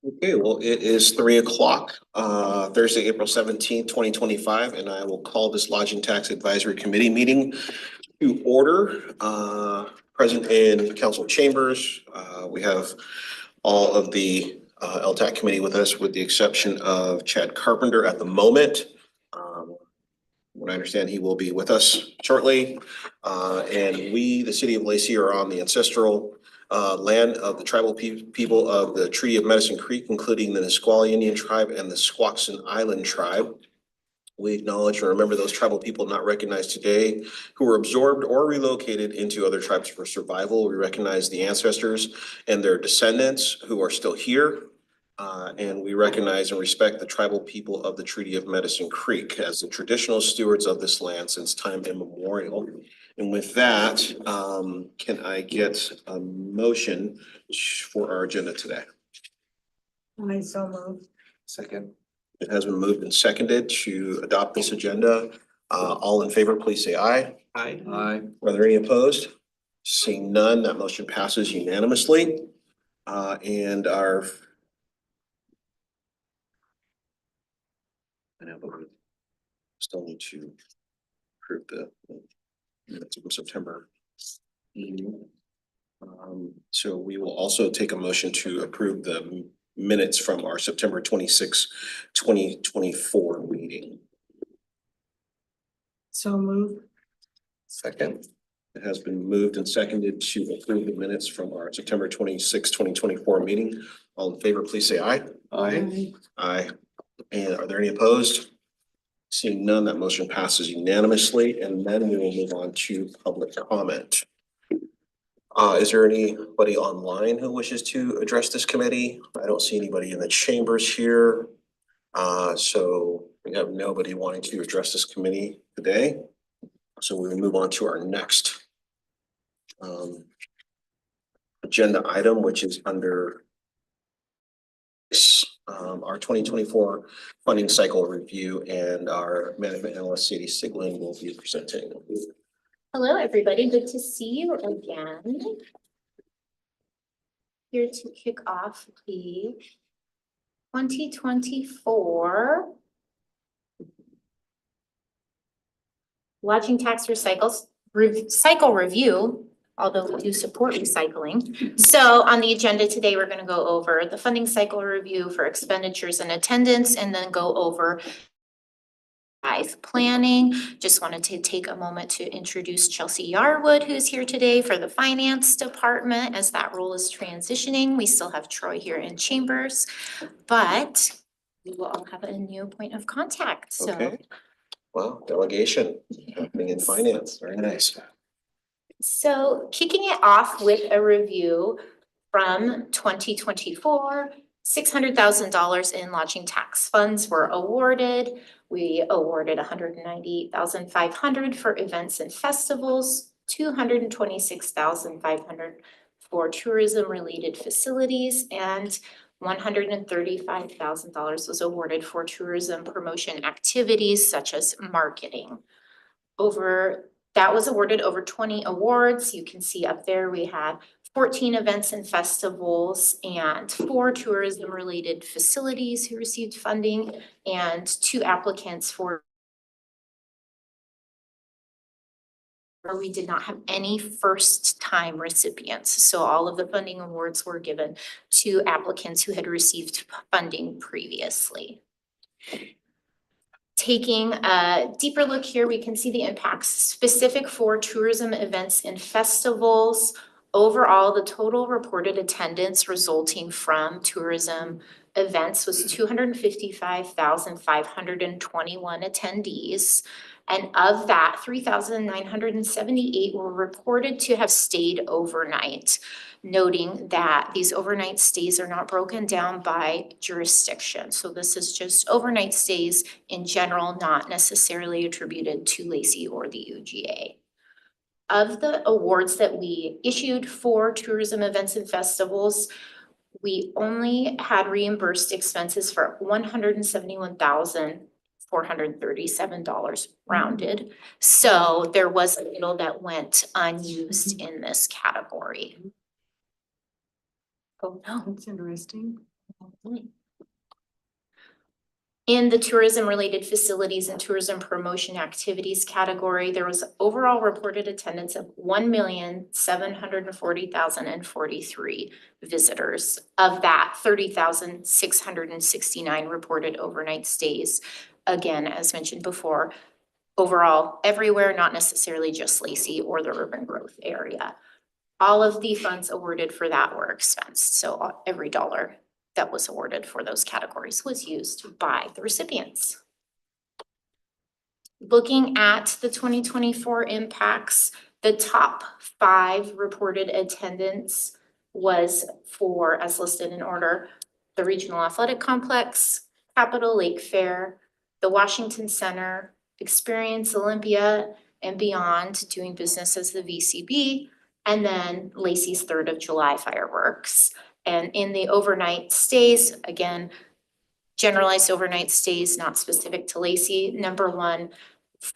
Okay, well, it is 3 o'clock, Thursday, April 17th, 2025, and I will call this Lodging Tax Advisory Committee meeting to order. Present in council chambers, we have all of the LTAC committee with us, with the exception of Chad Carpenter at the moment. What I understand, he will be with us shortly. And we, the city of Lacey, are on the ancestral land of the tribal people of the Treaty of Medicine Creek, including the Nisqually Indian Tribe and the Squaxin Island Tribe. We acknowledge and remember those tribal people not recognized today who were absorbed or relocated into other tribes for survival. We recognize the ancestors and their descendants who are still here. And we recognize and respect the tribal people of the Treaty of Medicine Creek as the traditional stewards of this land since time immemorial. And with that, can I get a motion for our agenda today? I so moved. Second. It has been moved and seconded to adopt this agenda. All in favor, please say aye. Aye. Aye. Are there any opposed? Seeing none, that motion passes unanimously. And our I know, but we still need to approve the minutes from September. So we will also take a motion to approve the minutes from our September 26, 2024 meeting. So moved. Second. It has been moved and seconded to approve the minutes from our September 26, 2024 meeting. All in favor, please say aye. Aye. Aye. And are there any opposed? Seeing none, that motion passes unanimously, and then we will move on to public comment. Is there anybody online who wishes to address this committee? I don't see anybody in the chambers here. So we have nobody wanting to address this committee today. So we will move on to our next agenda item, which is under our 2024 funding cycle review, and our management analyst Sadie Siglin will be presenting. Hello, everybody. Good to see you again. Here to kick off the 2024 lodging tax cycle review, although we do support recycling. So on the agenda today, we're going to go over the funding cycle review for expenditures and attendance, and then go over planning. Just wanted to take a moment to introduce Chelsea Yarwood, who's here today for the finance department, as that role is transitioning. We still have Troy here in chambers, but we will all have a new point of contact. So Okay. Wow, delegation happening in finance. Very nice. So kicking it off with a review from 2024, $600,000 in lodging tax funds were awarded. We awarded $198,500 for events and festivals, $226,500 for tourism related facilities, and $135,000 was awarded for tourism promotion activities such as marketing. That was awarded over 20 awards. You can see up there we had 14 events and festivals and 4 tourism related facilities who received funding, and 2 applicants for where we did not have any first time recipients. So all of the funding awards were given to applicants who had received funding previously. Taking a deeper look here, we can see the impacts specific for tourism events and festivals. Overall, the total reported attendance resulting from tourism events was 255,521 attendees. And of that, 3,978 were reported to have stayed overnight, noting that these overnight stays are not broken down by jurisdiction. So this is just overnight stays in general, not necessarily attributed to Lacey or the UGA. Of the awards that we issued for tourism events and festivals, we only had reimbursed expenses for $171,437 rounded. So there was a little that went unused in this category. Oh, no. That's interesting. In the tourism-related facilities and tourism promotion activities category, there was overall reported attendance of 1,740,043 visitors. Of that, 30,669 reported overnight stays. Again, as mentioned before, overall everywhere, not necessarily just Lacey or the urban growth area. All of the funds awarded for that were expensed, so every dollar that was awarded for those categories was used by the recipients. Looking at the 2024 impacts, the top 5 reported attendance was for, as listed in order, the Regional Athletic Complex, Capitol Lake Fair, the Washington Center, Experience Olympia and Beyond, doing business as the VCB, and then Lacey's 3rd of July fireworks. And in the overnight stays, again, generalized overnight stays, not specific to Lacey. Number 1,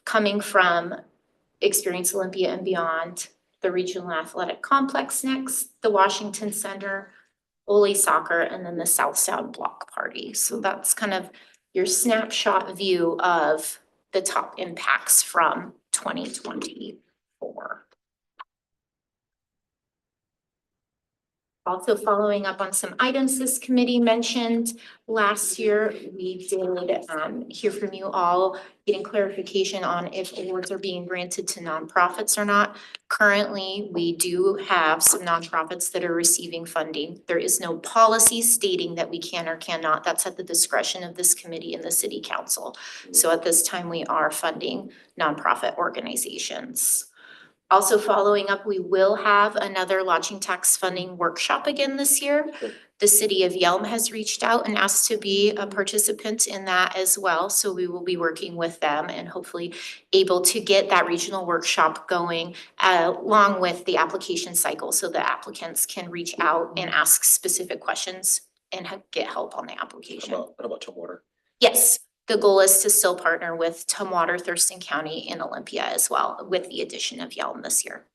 coming from Experience Olympia and Beyond, the Regional Athletic Complex next, the Washington Center, Ole Soccer, and then the South Sound Block Party. So that's kind of your snapshot view of the top impacts from 2024. Also following up on some items this committee mentioned last year, we did hear from you all, getting clarification on if awards are being granted to nonprofits or not. Currently, we do have some nonprofits that are receiving funding. There is no policy stating that we can or cannot. That's at the discretion of this committee and the city council. So at this time, we are funding nonprofit organizations. Also following up, we will have another lodging tax funding workshop again this year. The city of Yelm has reached out and asked to be a participant in that as well. So we will be working with them and hopefully able to get that regional workshop going along with the application cycle so the applicants can reach out and ask specific questions and get help on the application. How about Tumwater? Yes. The goal is to still partner with Tumwater, Thurston County, and Olympia as well, with the addition of Yelm this year.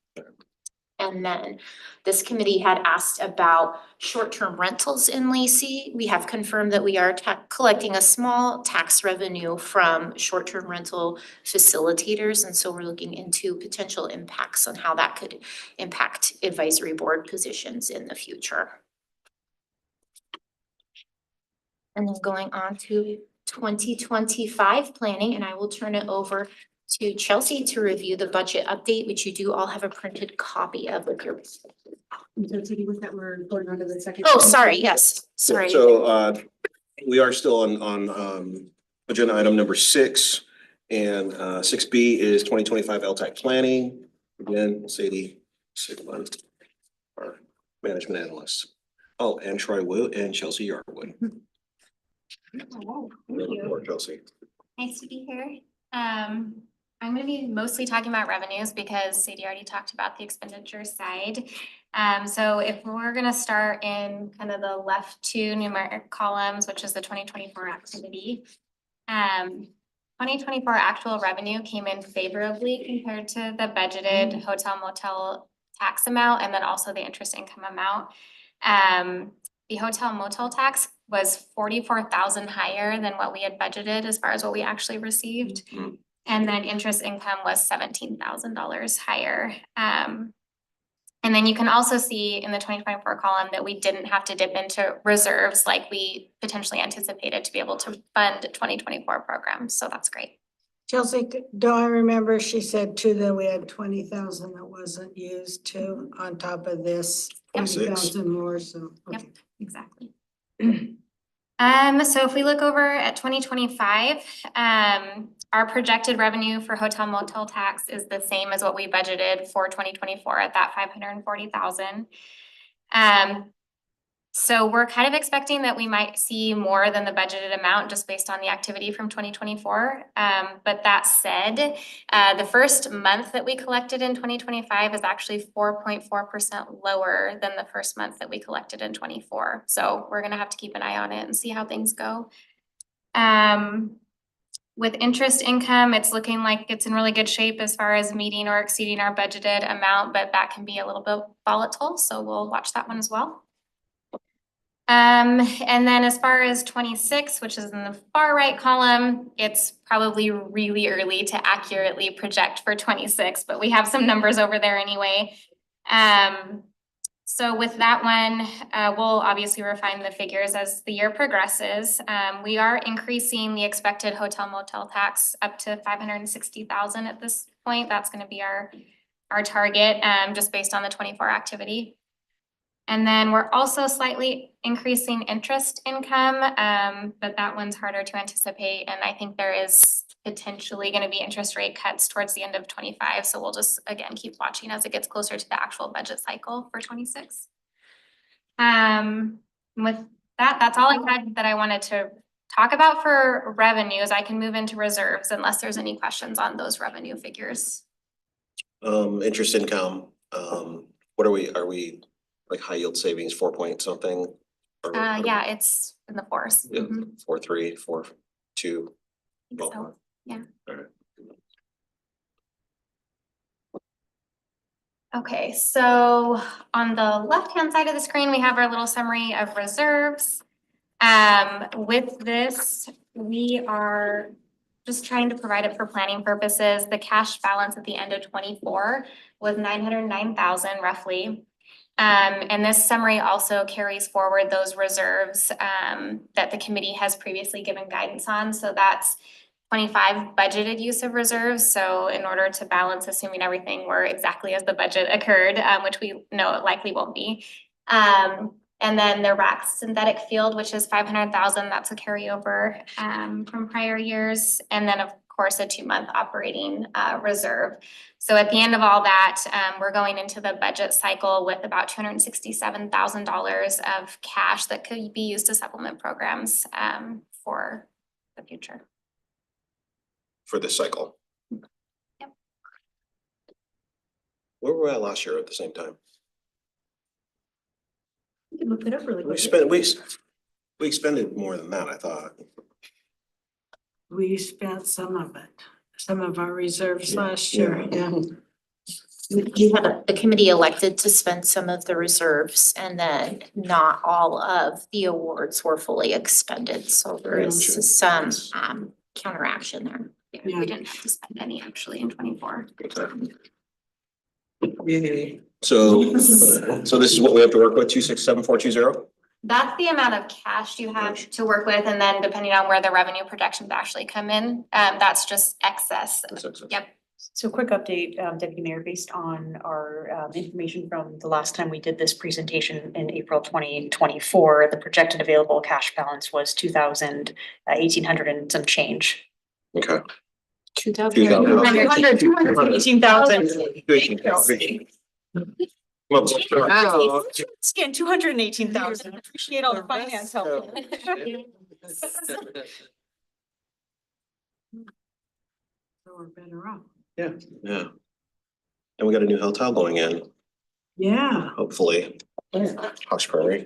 And then this committee had asked about short-term rentals in Lacey. We have confirmed that we are collecting a small tax revenue from short-term rental facilitators. And so we're looking into potential impacts on how that could impact advisory board positions in the future. And then going on to 2025 planning, and I will turn it over to Chelsea to review the budget update, which you do all have a printed copy of with your. So with that, we're going on to the second. Oh, sorry, yes, sorry. So we are still on agenda item number 6, and 6B is 2025 LTAC planning. Again, Sadie Sigmund, our management analyst. Oh, and Troy Wood and Chelsea Yarwood. Hello, thank you. Or Chelsea. Nice to be here. I'm gonna be mostly talking about revenues because Sadie already talked about the expenditure side. So if we're gonna start in kind of the left 2 numeric columns, which is the 2024 activity. 2024 actual revenue came in favorably compared to the budgeted hotel motel tax amount and then also the interest income amount. The hotel motel tax was 44,000 higher than what we had budgeted as far as what we actually received. And then interest income was $17,000 higher. And then you can also see in the 2024 column that we didn't have to dip into reserves like we potentially anticipated to be able to fund 2024 programs. So that's great. Chelsea, do I remember she said too that we had 20,000 that wasn't used too on top of this 20,000 more, so. Yep. Okay. Exactly. So if we look over at 2025, our projected revenue for hotel motel tax is the same as what we budgeted for 2024 at that 540,000. So we're kind of expecting that we might see more than the budgeted amount just based on the activity from 2024. But that said, the first month that we collected in 2025 is actually 4.4% lower than the first month that we collected in 24. So we're gonna have to keep an eye on it and see how things go. With interest income, it's looking like it's in really good shape as far as meeting or exceeding our budgeted amount, but that can be a little bit volatile. So we'll watch that one as well. And then as far as 26, which is in the far right column, it's probably really early to accurately project for 26, but we have some numbers over there anyway. So with that one, we'll obviously refine the figures as the year progresses. We are increasing the expected hotel motel tax up to 560,000 at this point. That's gonna be our target, just based on the 24 activity. And then we're also slightly increasing interest income, but that one's harder to anticipate. And I think there is potentially gonna be interest rate cuts towards the end of 25. So we'll just, again, keep watching as it gets closer to the actual budget cycle for 26. With that, that's all I had that I wanted to talk about for revenues. I can move into reserves unless there's any questions on those revenue figures. Interest income, what are we like high yield savings, 4 point something? Or- Yeah, it's in the fours. Yeah, Mhm. 4.3, 4.2. I think so. Yeah. Alright. Okay, so on the left-hand side of the screen, we have our little summary of reserves. With this, we are just trying to provide it for planning purposes. The cash balance at the end of 24 was 909,000 roughly. And this summary also carries forward those reserves that the committee has previously given guidance on. So that's 25 budgeted use of reserves. So in order to balance, assuming everything were exactly as the budget occurred, which we know it likely won't be. And then the RAC synthetic field, which is 500,000, that's a carryover from prior years. And then of course, a 2-month operating reserve. So at the end of all that, we're going into the budget cycle with about $267,000 of cash that could be used to supplement programs for the future. For this cycle. Yep. Where were we at last year at the same time? You can look it up really We quick. we expended more than that, I thought. We spent some of it, some of our reserves last year, yeah. The committee elected to spend some of the reserves and then not all of the awards were fully expended. So there Gotcha. is some counteraction there. Yeah. We didn't have to spend any actually in 24. So this is what we have to work with, 267,420? That's the amount of cash you have to work with, and then depending on where the revenue projections actually come in, that's just excess. Yep. So quick update, Deputy Mayor, based on our information from the last time we did this presentation in April 2024, the projected available cash balance was 1,800 and some change. Okay. 2,000. 218,000. Well, Scan 218,000. Appreciate all the finance help. So we're better off. yeah. And we got a new hotel going in, Yeah. hopefully. Hawks Prairie.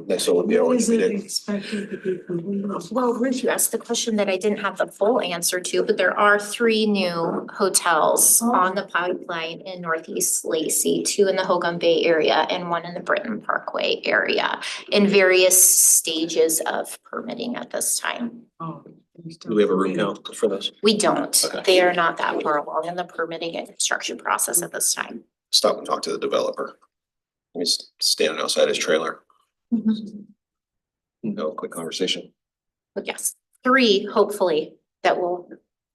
Next one would be our When is it meeting. expected to be completed? Well, Ruth, you asked the question that I didn't have the full answer to, but there are 3 new hotels on the pipeline in Northeast Lacey, 2 in the Hogan Bay area and 1 in the Britton Parkway area in various stages of permitting at this time. Oh. Do we have a room count for this? We don't. Okay. They are not that far along in the permitting and construction process at this time. Stop and talk to the developer. He's standing outside his trailer. No, quick conversation. But yes, 3 hopefully that will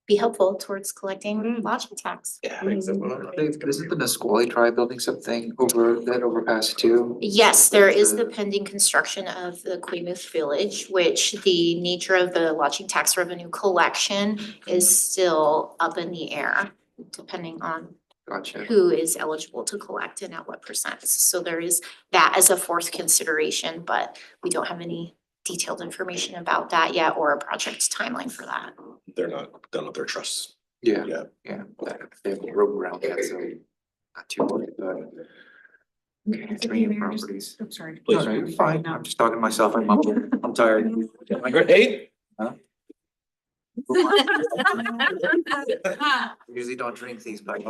be helpful towards collecting lodging tax. Yeah. Isn't the Nisqually Tribe building something over that overpass too? Yes, there is the pending construction of the Quemuth Village, which the nature of the lodging tax revenue collection is still up in the air, depending on Gotcha. who is eligible to collect and at what percent. So there is that as a 4th consideration, but we don't have any detailed information about that yet or a project timeline for that. They're not done with their trusts. Yeah, Yeah. yeah, they have a rope around that, so not too worried about it. Okay, 3 properties. I'm sorry. Please. No, you're fine, I'm just talking to myself, I'm tired. Am I great? Usually don't drink these, but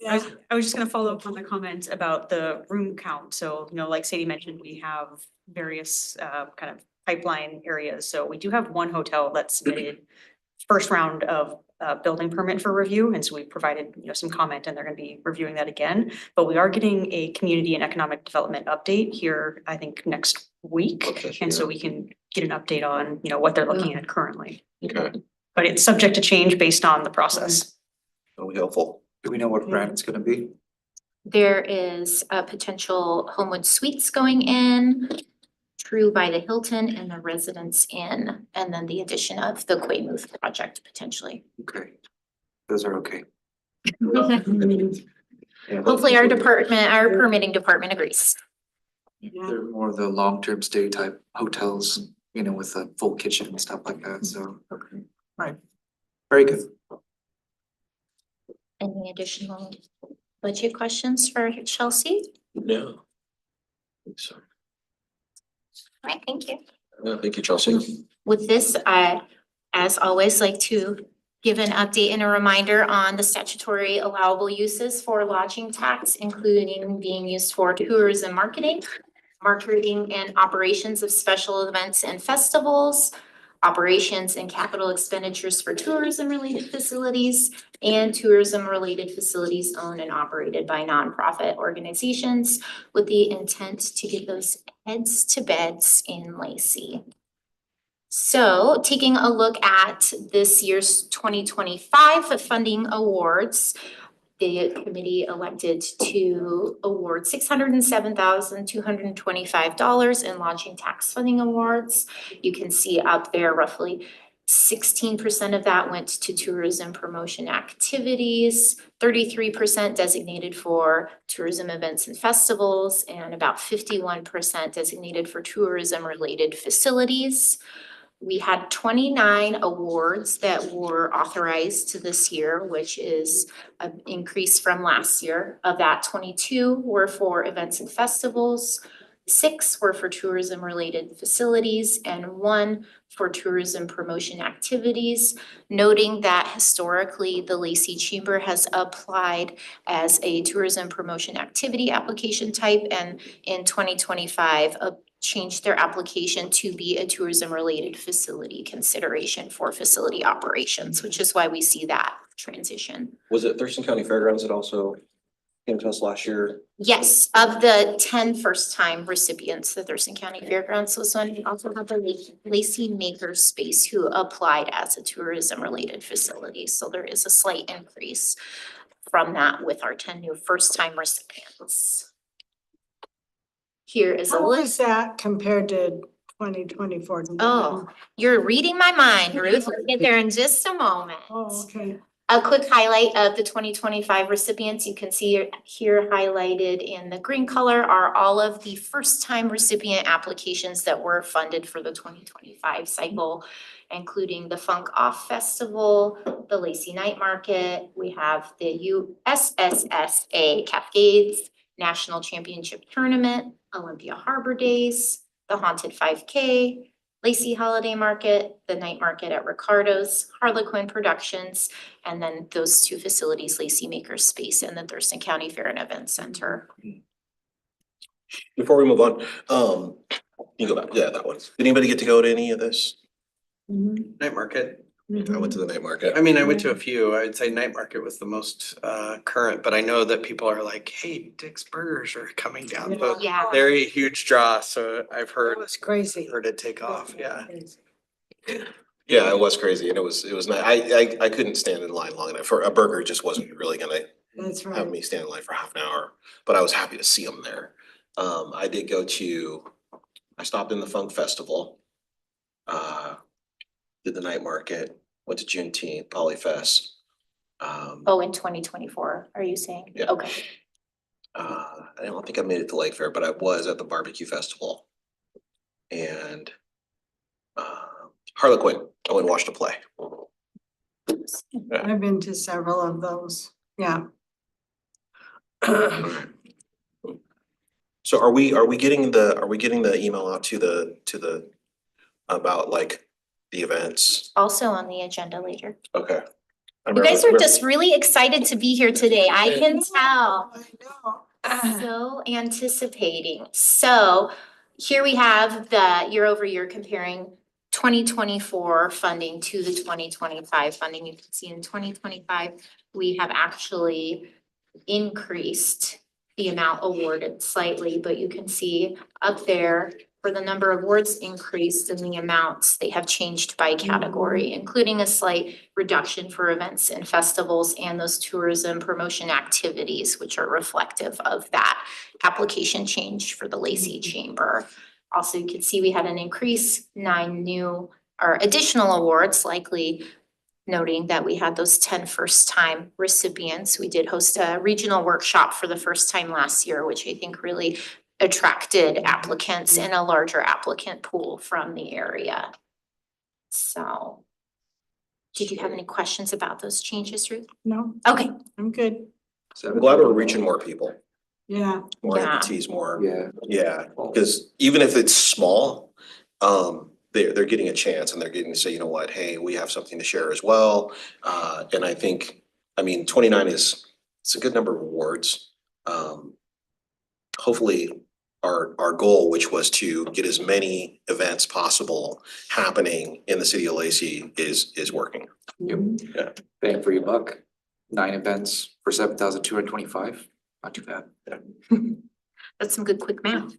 I was just gonna follow up on the comment about the room count. So, like Sadie mentioned, we have various kind of pipeline areas. So we do have one hotel that submitted first round of building permit for review. And so we provided, some comment and they're gonna be reviewing that again. But we are getting a community and economic development update here, I think, next week. Okay, And so yeah. we can get an update on, what they're looking at currently. Okay, But it's subject to change based on the process. that'll be helpful. Do we know what brand it's gonna be? There is a potential Homewood Suites going in, True by the Hilton and the Residence Inn, and then the addition of the Quaymuth project potentially. Okay. Those are okay. Hopefully our permitting department agrees. They're more the long-term stay type hotels, with a full kitchen and stuff like that, so, okay. Right. Very good. Any additional budget questions for Chelsea? No. So, Right, thank you. thank you, Chelsea. With this, I, as always, like to give an update and a reminder on the statutory allowable uses for lodging tax, including being used for tourism marketing and operations of special events and festivals, operations and capital expenditures for tourism-related facilities, and tourism-related facilities owned and operated by nonprofit organizations, with the intent to get those heads to beds in Lacey. So taking a look at this year's 2025 funding awards, the committee elected to award $607,225 in lodging tax funding awards. You can see up there roughly 16% of that went to tourism promotion activities, 33% designated for tourism events and festivals, and about 51% designated for tourism-related facilities. We had 29 awards that were authorized this year, which is an increase from last year. Of that, 22 were for events and festivals, 6 were for tourism-related facilities, and 1 for tourism promotion activities, noting that historically the Lacey Chamber has applied as a tourism promotion activity application type, and in 2025 changed their application to be a tourism-related facility consideration for facility operations, which is why we see that transition. Was it Thurston County Fairgrounds that also came to us last year? Yes, of the 10 first-time recipients, the Thurston County Fairgrounds was one. We also have the Lacey Maker Space who applied as a tourism-related facility. So there is a slight increase from that with our 10 new first-time recipients. Here is a How list. was that compared to 2024? Oh, you're reading my mind, Ruth. We'll get there in just a moment. Oh, okay. A quick highlight of the 2025 recipients, you can see here highlighted in the green color are all of the first-time recipient applications that were funded for the 2025 cycle, including the Funk Off Festival, the Lacey Night Market, we have the USSSA Cascades National Championship Tournament, Olympia Harbor Days, the Haunted 5K, Lacey Holiday Market, the Night Market at Ricardo's, Harlequin Productions, and then those 2 facilities, Lacey Maker Space and the Thurston County Fair and Event Center. Before we move on, you go back, yeah, that one. Did anybody get to go to any of this? Night market. I went to the night market. I mean, I went to a few. I would say night market was the most current, but I know that people are like, hey, Dick's Burgers are coming down. So Yeah. they're a huge draw, so I've It heard was crazy. it take off, yeah. Yeah, it was crazy and it was nice. I couldn't stand in line long enough for a burger. Just wasn't really gonna That's have right. me stand in line for half an hour, but I was happy to see them there. I did go to, I stopped in the Funk Festival. Did the night market, went to Juneteenth, Polyfest. Oh, in 2024, are you saying? Yeah. Okay. I don't think I made it to Lake Fair, but I was at the barbecue festival. And Harlequin, I went and watched a play. I've been to several of those. Yeah. So are we getting the email out to the about like the events? Also on the agenda later. Okay. You guys are just really excited to be here today. I can tell. I know. So anticipating. So here we have the year over year comparing 2024 funding to the 2025 funding. You can see in 2025, we have actually increased the amount awarded slightly, but you can see up there for the number of awards increased and the amounts, they have changed by category, including a slight reduction for events and festivals and those tourism promotion activities, which are reflective of that application change for the Lacey Chamber. Also, you can see we had an increase, 9 new or additional awards, likely noting that we had those 10 first-time recipients. We did host a regional workshop for the first time last year, which I think really attracted applicants and a larger applicant pool from the area. So, did you have any questions about those changes, Ruth? No, Okay, I'm good. I'm glad we're reaching more people, Yeah. more Yeah. entities, more, Yeah. yeah, because even if it's small, they're getting a chance and they're getting to say, you know what, hey, we have something to share as well. And I think, I mean, 29 it's a good number of awards. Hopefully our goal, which was to get as many events possible happening in the city of Lacey is working. Yep. Bang for your buck. 9 events for 7,225. Not too bad. that's some good quick math.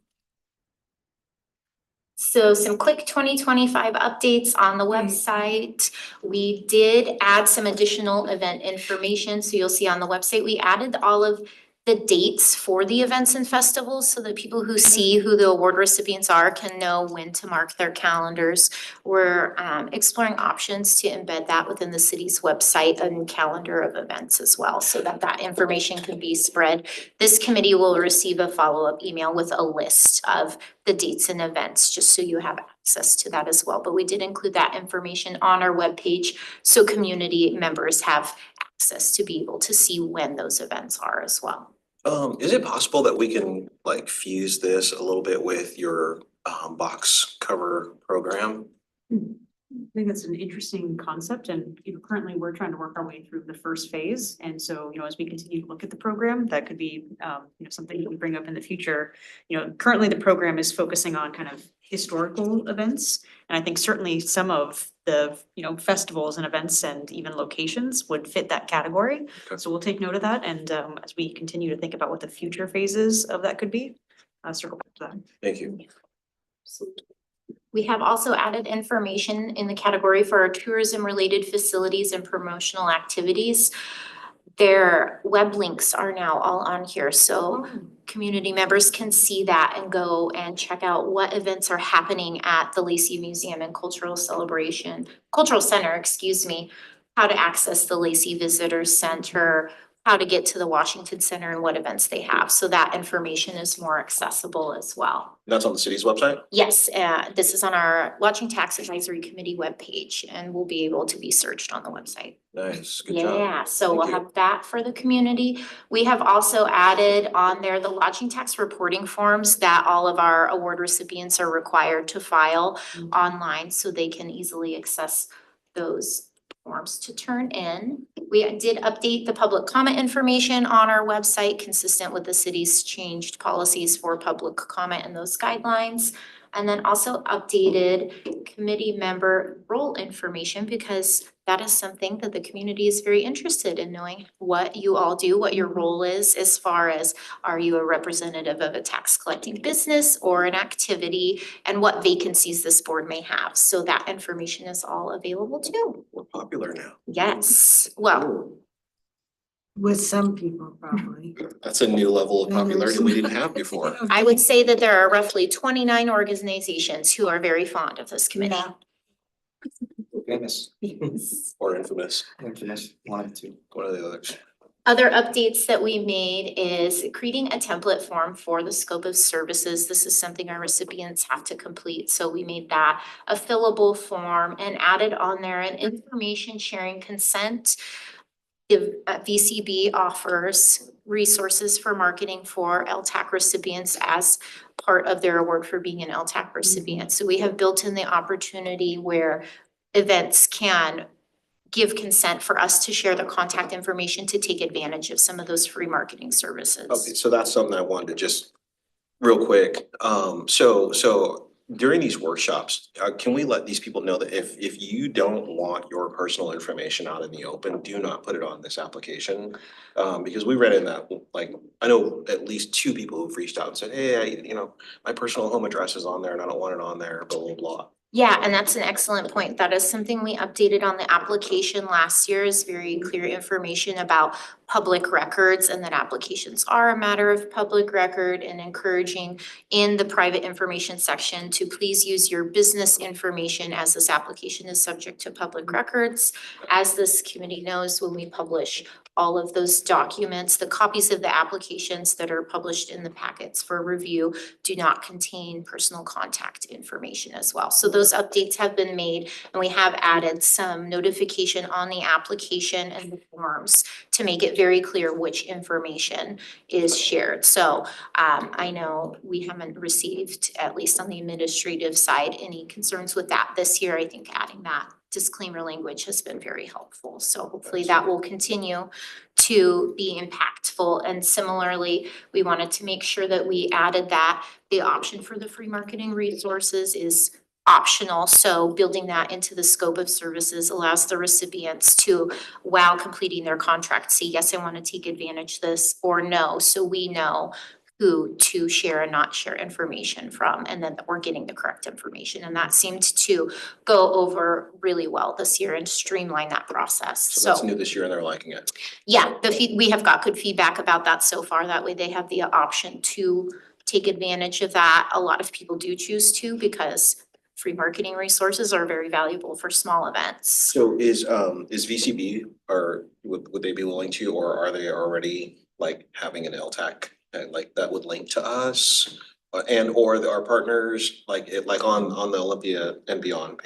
So some quick 2025 updates on the website. We did add some additional event information. So you'll see on the website, we added all of the dates for the events and festivals so that people who see who the award recipients are can know when to mark their calendars. We're exploring options to embed that within the city's website and calendar of events as well, so that that information can be spread. This committee will receive a follow-up email with a list of the dates and events, just so you have access to that as well. But we did include that information on our webpage so community members have access to be able to see when those events are as well. Is it possible that we can like fuse this a little bit with your box cover program? I think that's an interesting concept, and currently we're trying to work our way through the first phase. And so, as we continue to look at the program, that could be, something that we bring up in the future. Currently the program is focusing on kind of historical events. And I think certainly some of the, festivals and events and even locations would fit that category. Okay. So we'll take note of that. And as we continue to think about what the future phases of that could be, circle back to that. Thank you. We have also added information in the category for our tourism-related facilities and promotional activities. Their web links are now all on here, so community members can see that and go and check out what events are happening at the Lacey Museum and Cultural Center, how to access the Lacey Visitor Center, how to get to the Washington Center and what events they have. So that information is more accessible as well. That's on the city's website? Yes, this is on our Lodging Tax Advisory Committee webpage and will be able to be searched on the website. Nice, good job. Yeah, so Thank we'll you. have that for the community. We have also added on there the lodging tax reporting forms that all of our award recipients are required to file online, so they can easily access those forms to turn in. We did update the public comment information on our website, consistent with the city's changed policies for public comment and those guidelines. And then also updated committee member role information, because that is something that the community is very interested in knowing what you all do, what your role is, as far as are you a representative of a tax collecting business or an activity, and what vacancies this board may have. So that information is all available too. We're popular now. Yes, well, With some people probably. That's a new level of popularity we didn't have before. I would say that there are roughly 29 organizations who are very fond of this committee. Yeah. Famous. Or infamous, Infamous. One of the two. one of the others. Other updates that we made is creating a template form for the scope of services. This is something our recipients have to complete. So we made that a fillable form and added on there an information sharing consent. The VCB offers resources for marketing for LTAC recipients as part of their award for being an LTAC recipient. So we have built in the opportunity where events can give consent for us to share the contact information to take advantage of some of those free marketing services. Okay, so that's something I wanted to just real quick. So during these workshops, can we let these people know that if you don't want your personal information out in the open, do not put it on this application? Because we read in that, like, I know at least 2 people who've reached out and said, hey, my personal home address is on there and I don't want it on there, blah, blah, blah. Yeah, and that's an excellent point. That is something we updated on the application last year, is very clear information about public records, and that applications are a matter of public record, and encouraging in the private information section to please use your business information, as this application is subject to public records. As this committee knows, when we publish all of those documents, the copies of the applications that are published in the packets for review do not contain personal contact information as well. So those updates have been made, and we have added some notification on the application and the forms to make it very clear which information is shared. So I know we haven't received, at least on the administrative side, any concerns with that this year. I think adding that disclaimer language has been very helpful. So hopefully that will continue to be impactful. And similarly, we wanted to make sure that we added that the option for the free marketing resources is optional. So building that into the scope of services allows the recipients to, while completing their contract, say, yes, I want to take advantage of this, or no. So we know who to share and not share information from, and then that we're getting the correct information. And that seemed to go over really well this year and streamline that process. So that's new this year and they're liking it. Yeah, we have got good feedback about that so far. That way they have the option to take advantage of that. A lot of people do choose to, because free marketing resources are very valuable for small events. So is VCB, or would they be willing to, or are they already like having an LTAC like that would link to us? And or our partners, like on the Olympia and Beyond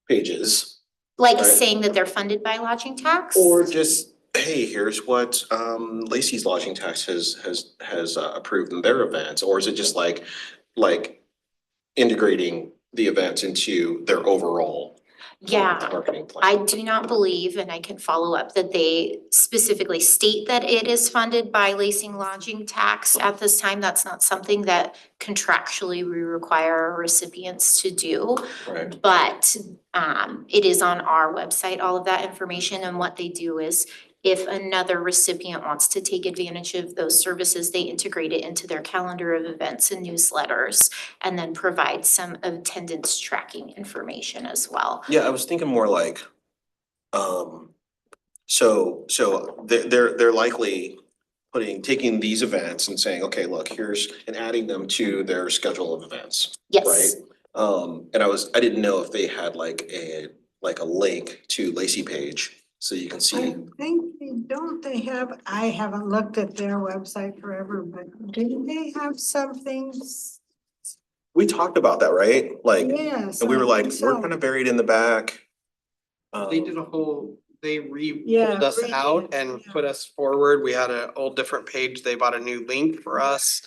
pages? Like Right. saying that they're funded by lodging tax? Or just, hey, here's what Lacey's Lodging Tax has approved in their events, or is it just like integrating the events into their overall Yeah. marketing plan? I do not believe, and I can follow up, that they specifically state that it is funded by Lacing Lodging Tax at this time. That's not something that contractually we require our recipients to do. Right. But it is on our website, all of that information, and what they do is if another recipient wants to take advantage of those services, they integrate it into their calendar of events and newsletters, and then provide some attendance tracking information as well. Yeah, I was thinking more like, so they're likely taking these events and saying, okay, look, here's, and adding them to their schedule of events, Yes. right? And I didn't know if they had like a link to Lacey page, so you can I see. think they have, I haven't looked at their website forever, but didn't they have some things? We talked about that, right? Like, Yes. and we were I like, think we're so. kind of buried in the back. They did a whole, they Yeah, pulled us out and yeah. put us forward. We had an old different page. They bought a new link for us.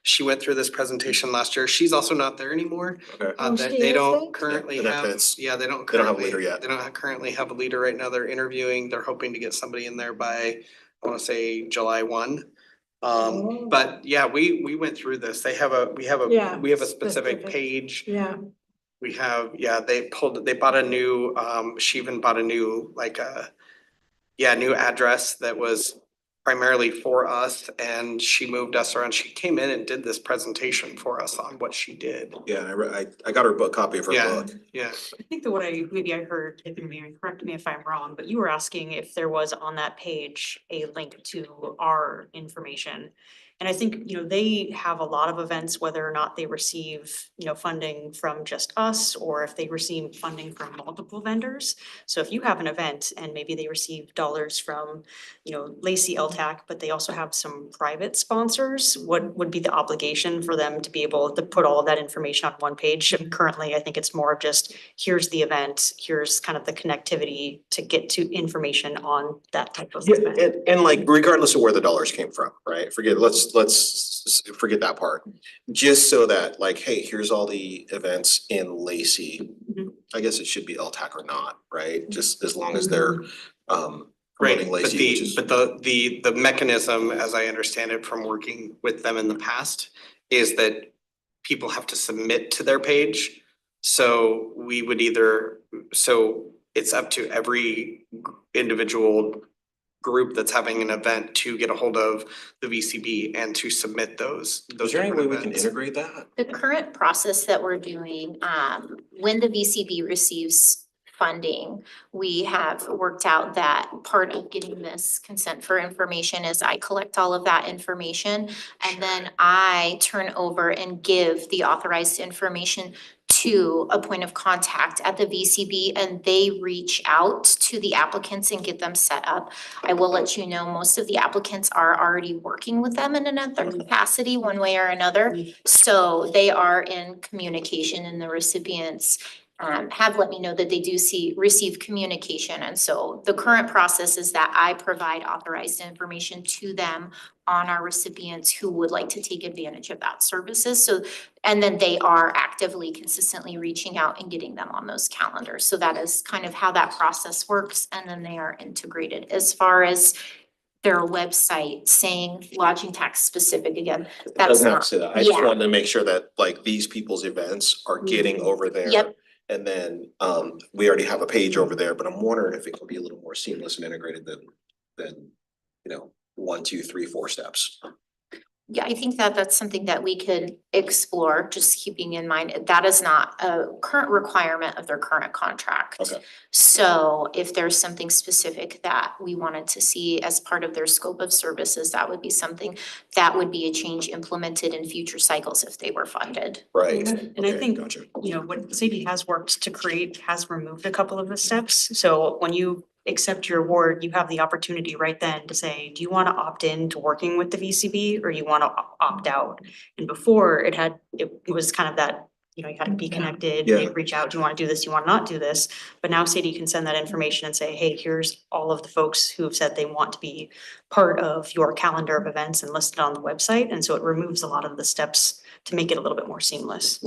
She went through this presentation last year. She's also not there anymore. Okay. Oh, That she they don't isn't? currently Yeah, have, that's- yeah, they don't they don't have a currently, leader yet. they don't currently have a leader right now. They're interviewing. They're hoping to get somebody in there by, I wanna say July 1. Oh. But yeah, we went through this. We have Yeah, a specific specific. page. Yeah, We have, yeah, they bought a new, she even bought a new, like new address that was primarily for us, and she moved us around. She came in and did this presentation for us on what she did. Yeah, I got her book, copy of her Yeah. book. Yeah, I think that what maybe I heard, correct me if I'm wrong, but you were asking if there was on that page a link to our information. And I think, they have a lot of events, whether or not they receive, funding from just us, or if they receive funding from multiple vendors. So if you have an event and maybe they receive dollars from, Lacey LTAC, but they also have some private sponsors, what would be the obligation for them to be able to put all of that information on one page? And currently, I think it's more of just, here's the event, here's kind of the connectivity to get to information on that type of Yeah, event. and like regardless of where the dollars came from, right? Let's forget that part. Just so that like, hey, here's all the events in Lacey. Mhm. I guess it should be LTAC or not, right? Just as long as they're Right, promoting but Lacey, which is. the mechanism, as I understand it from working with them in the past, is that people have to submit to their page. So we would so it's up to every individual group that's having an event to get a hold of the VCB and to submit those Is there any way different we can events. integrate that? The current process that we're doing, when the VCB receives funding, we have worked out that part of getting this consent for information is I collect all of that information and then I turn over and give the authorized information to a point of contact at the VCB and they reach out to the applicants and get them set up. I will let you know, most of the applicants are already working with them in another capacity, one way or another. So they are in communication and the recipients have let me know that they do receive communication. And so the current process is that I provide authorized information to them on our recipients who would like to take advantage of that services. So, and then they are actively, consistently reaching out and getting them on those calendars. So that is kind of how that process works. And then they are integrated. As far as their website saying lodging tax specific, again, It that's doesn't have not. to say that. I just Yeah. wanted to make sure that like these people's events are getting over there. Yep. And then we already have a page over there, but I'm wondering if it could be a little more seamless and integrated than, 1, 2, 3, 4 steps. Yeah, I think that that's something that we could explore, just keeping in mind, that is not a current requirement of their current contract. Okay. So if there's something specific that we wanted to see as part of their scope of services, that would be something that would be a change implemented in future cycles if they were funded. Right. And I Okay, think, gotcha. what Sadie has worked to create has removed a couple of the steps. So when you accept your award, you have the opportunity right then to say, do you want to opt in to working with the VCB or you want to opt out? And before it was kind of that, you had to be connected, Yeah. they'd reach out, do you want to do this, do you want to not do this? But now Sadie can send that information and say, hey, here's all of the folks who have said they want to be part of your calendar of events and listed on the website. And so it removes a lot of the steps to make it a little bit more seamless.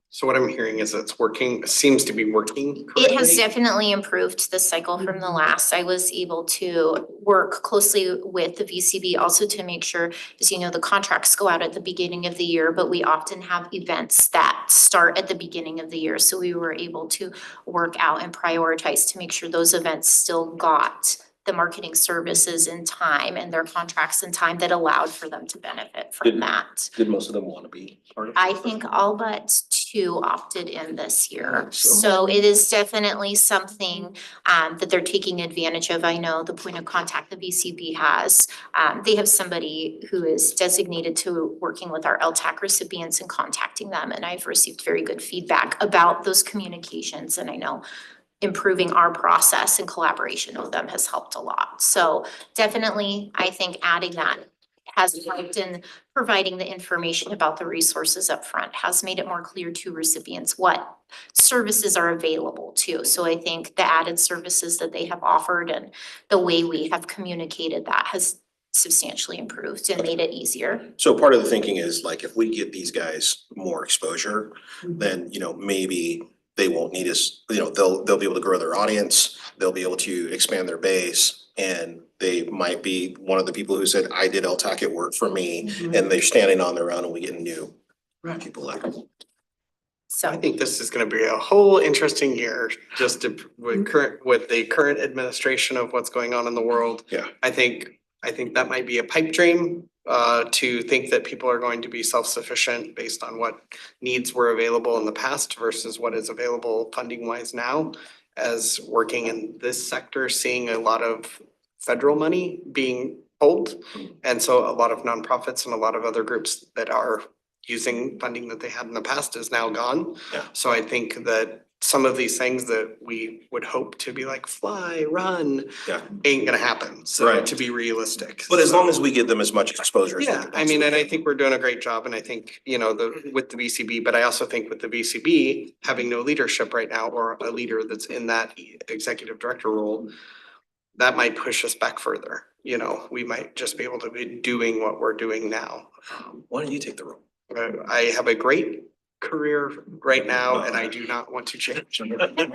So what I'm hearing is it's working, seems to be working It has correctly. definitely improved this cycle from the last. I was able to work closely with the VCB also to make sure, as you know, the contracts go out at the beginning of the year, but we often have events that start at the beginning of the year. So we were able to work out and prioritize to make sure those events still got the marketing services in time and their contracts in time that allowed for them to benefit from that. Did most of them want to be part of it? I think all but 2 opted in this year. So- So it is definitely something that they're taking advantage of. I know the point of contact the VCB has. They have somebody who is designated to working with our LTAC recipients and contacting them. And I've received very good feedback about those communications. And I know improving our process and collaboration with them has helped a lot. So definitely, I think adding that has helped in providing the information about the resources up front, has made it more clear to recipients what services are available too. So I think the added services that they have offered and the way we have communicated that has substantially improved and made it easier. So part of the thinking is like, if we give these guys more exposure, then, maybe they won't need us, they'll be able to grow their audience, they'll be able to expand their base. And they might be one of the people who said, I did LTAC, it worked for me, and they're standing on their own and we get new people there. So I think this is gonna be a whole interesting year, just with the current administration of what's going on in the world. Yeah. I think that might be a pipe dream, to think that people are going to be self-sufficient based on what needs were available in the past versus what is available funding wise now. As working in this sector, seeing a lot of federal money being pulled. And so a lot of nonprofits and a lot of other groups that are using funding that they had in the past is now gone. Yeah. So I think that some of these things that we would hope to be like fly, run, Yeah. ain't gonna happen. So Right. to be realistic. But as long as we give them as much exposure as we Yeah, can I mean, and I possibly. think we're doing a great job, and I think, with the VCB, but I also think with the VCB having no leadership right now, or a leader that's in that executive director role, that might push us back further, we might just be able to be doing what we're doing now. Why don't you take the role? I have a great career right now and I do not want to change.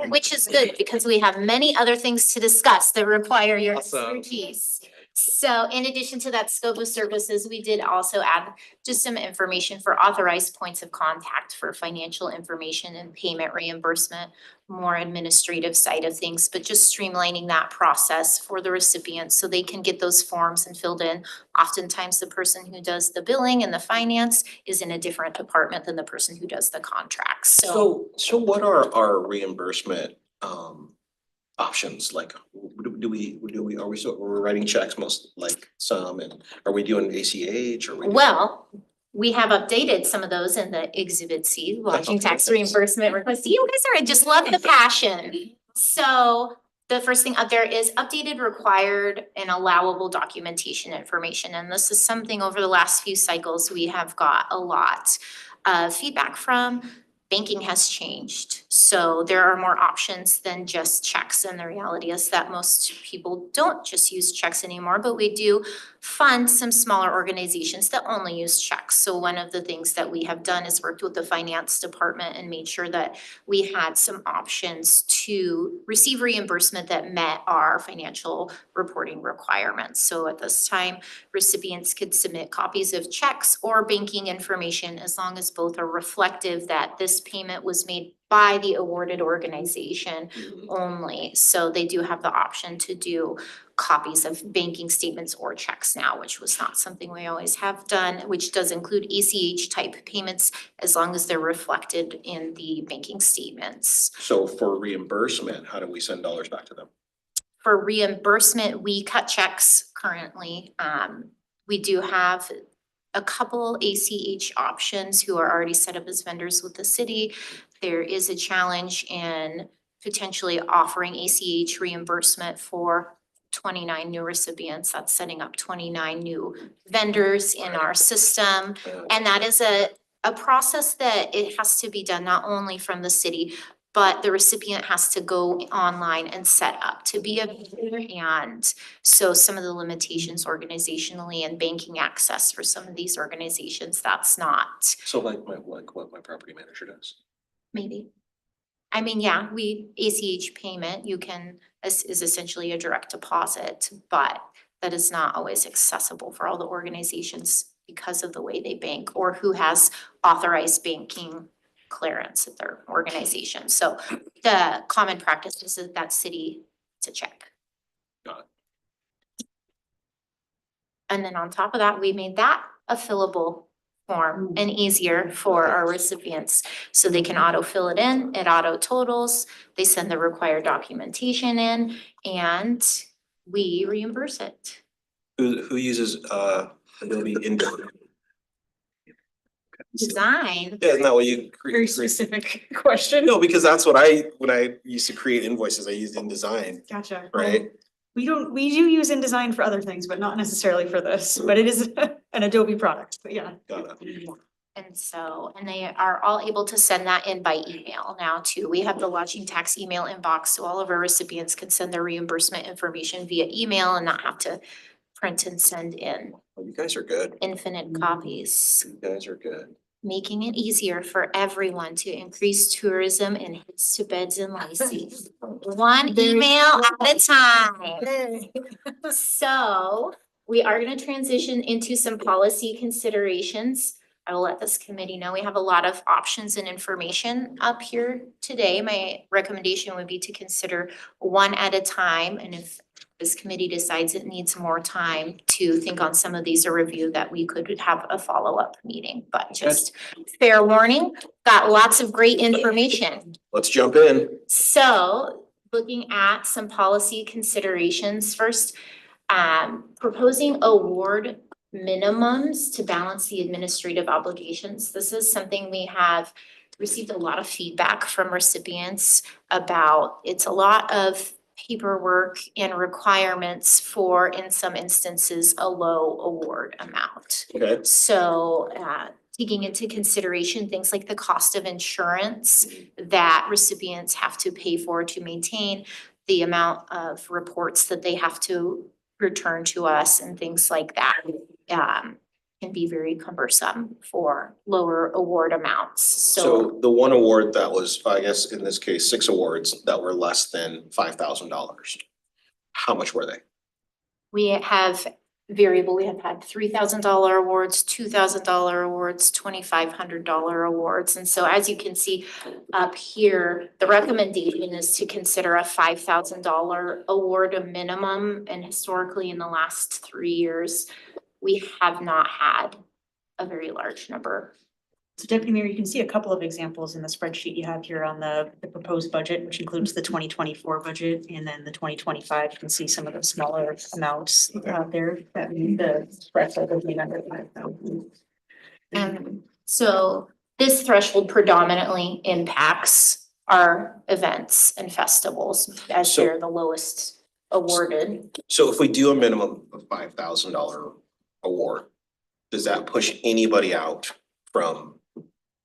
Which is good because we have many other things to discuss that require your Awesome. expertise. So in addition to that scope of services, we did also add just some information for authorized points of contact for financial information and payment reimbursement, more administrative side of things, but just streamlining that process for the recipients so they can get those forms and filled in. Oftentimes, the person who does the billing and the finance is in a different department than the person who does the contracts. So what are our reimbursement options? Like, we're writing checks most, like some, and are we doing ACH or? Well, we have updated some of those in the Exhibit C, lodging tax reimbursement request. You guys are, I just love the passion. So the first thing up there is updated required and allowable documentation information. And this is something over the last few cycles we have got a lot of feedback from. Banking has changed, so there are more options than just checks. And the reality is that most people don't just use checks anymore, but we do fund some smaller organizations that only use checks. So one of the things that we have done is worked with the finance department and made sure that we had some options to receive reimbursement that met our financial reporting requirements. So at this time, recipients could submit copies of checks or banking information as long as both are reflective that this payment was made by the awarded organization only. So they do have the option to do copies of banking statements or checks now, which was not something we always have done, which does include ACH type payments as long as they're reflected in the banking statements. So for reimbursement, how do we send dollars back to them? For reimbursement, we cut checks currently. We do have a couple ACH options who are already set up as vendors with the city. There is a challenge in potentially offering ACH reimbursement for 29 new recipients. That's setting up 29 new vendors in our system. And that is a process that it has to be done not only from the city, but the recipient has to go online and set up to be a vendor. And so some of the limitations organizationally and banking access for some of these organizations, that's not. So like what my property manager does? Maybe. I mean, yeah, ACH payment, you can, is essentially a direct deposit, but that is not always accessible for all the organizations because of the way they bank or who has authorized banking clearance at their organization. So the common practice is that city to check. Got it. And then on top of that, we made that a fillable form and easier for our recipients. So they can auto fill it in, it auto totals, they send the required documentation in, and we reimburse it. Who uses Adobe InDesign? Design. Yeah, isn't that what you Very create? specific question. No, because that's what when I used to create invoices, I used InDesign, Gotcha. right? We do use InDesign for other things, but not necessarily for this, but it is an Adobe product, but yeah. Got it. And so, and they are all able to send that in by email now too. We have the lodging tax email inbox, so all of our recipients can send their reimbursement information via email and not have to print and send in Well, you guys are good. infinite copies, You guys are good. making it easier for everyone to increase tourism and hits to beds and Lacey. One email at a time. So we are gonna transition into some policy considerations. I will let this committee know we have a lot of options and information up here today. My recommendation would be to consider one at a time. And if this committee decides it needs more time to think on some of these or review, that we could have a follow-up meeting. But just fair warning, got lots of great information. Let's jump in. So looking at some policy considerations first, proposing award minimums to balance the administrative obligations. This is something we have received a lot of feedback from recipients about. It's a lot of paperwork and requirements for, in some instances, a low award amount. Okay. So taking into consideration things like the cost of insurance that recipients have to pay for to maintain, the amount of reports that they have to return to us and things like that. can be very cumbersome for lower award amounts. So the one award that was, I guess in this case, 6 awards that were less than $5,000. How much were they? we have variable, we have had $3,000 awards, $2,000 awards, $2,500 awards. And so as you can see up here, the recommendation is to consider a $5,000 award a minimum. And historically in the last 3 years, we have not had a very large number. So Deputy Mayor, you can see a couple of examples in the spreadsheet you have here on the proposed budget, which includes the 2024 budget and then the 2025. You can see some of the smaller amounts out there that meet the threshold of being under 5,000. And so this threshold predominantly impacts our events and festivals as So- they're the lowest awarded. So if we do a minimum of $5,000 award, does that push anybody out from,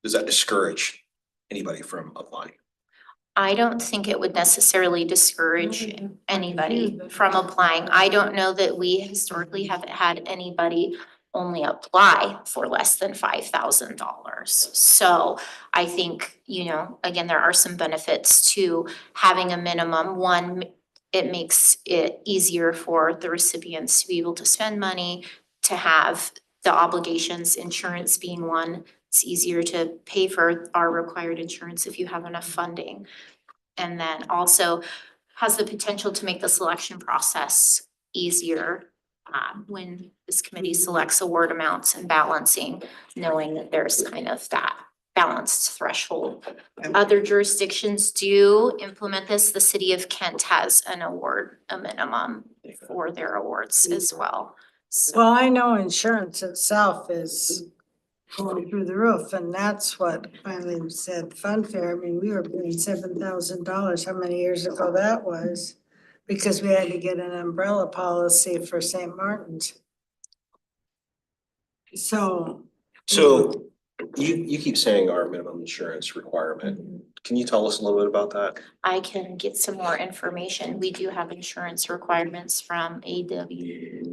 does that discourage anybody from applying? I don't think it would necessarily discourage anybody from applying. I don't know that we historically haven't had anybody only apply for less than $5,000. So I think, you know, again, there are some benefits to having a minimum. One, it makes it easier for the recipients to be able to spend money, to have the obligations, insurance being one. It's easier to pay for our required insurance if you have enough funding. And then also has the potential to make the selection process easier when this committee selects award amounts and balancing, knowing that there's kind of that balanced threshold. Other jurisdictions do implement this. The city of Kent has an award, a minimum for their awards as well. So Well, I know insurance itself is going through the roof, and that's what finally said funfair. I mean, we were paying $7,000, how many years ago that was? Because we had to get an umbrella policy for St. Martin's. So, So you keep saying our minimum insurance requirement. Can you tell us a little bit about that? I can get some more information. We do have insurance requirements from AW.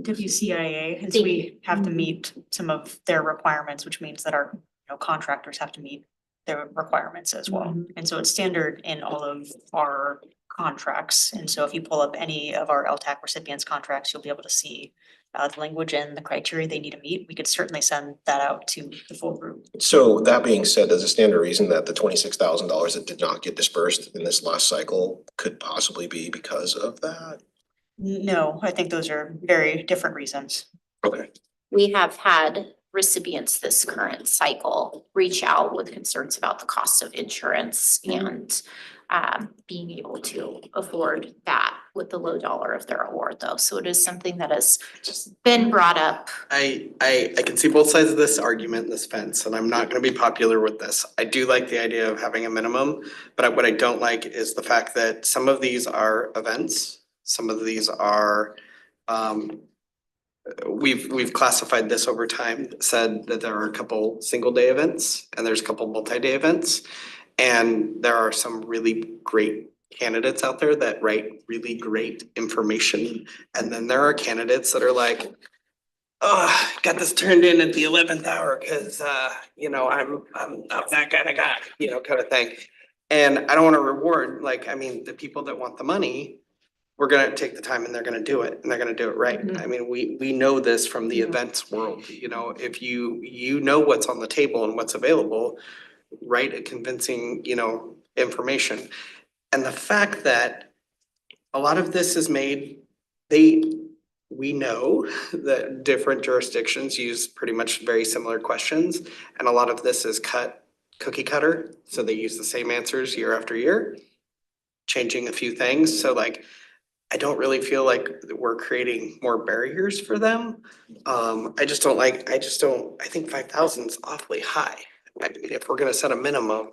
WCIA, and so we have to meet some of their requirements, which means that our, contractors have to meet their requirements as well. And so it's standard in all of our contracts. And so if you pull up any of our LTAC recipients contracts, you'll be able to see the language and the criteria they need to meet. We could certainly send that out to the full group. So that being said, does it stand to reason that the $26,000 that did not get dispersed in this last cycle could possibly be because of that? No, I think those are very different reasons. Okay. We have had recipients this current cycle reach out with concerns about the cost of insurance and being able to afford that with the low dollar of their award though. So it is something that has been brought up. I can see both sides of this argument, this fence, and I'm not gonna be popular with this. I do like the idea of having a minimum, but what I don't like is the fact that some of these are events, some of these are we've classified this over time, said that there are a couple single day events and there's a couple multi-day events. And there are some really great candidates out there that write really great information. And then there are candidates that are like, oh, got this turned in at the 11th hour because I'm not that kind of guy, kind of thing. And I don't want to reward, the people that want the money, we're gonna take the time and they're gonna do it and they're gonna do it right. I mean, we know this from the events world, if you know what's on the table and what's available, write a convincing, information. And the fact that a lot of this is made, we know that different jurisdictions use pretty much very similar questions. And a lot of this is cookie cutter. So they use the same answers year after year, changing a few things. So I don't really feel like we're creating more barriers for them. I think 5,000 is awfully high. I mean, if we're gonna set a minimum,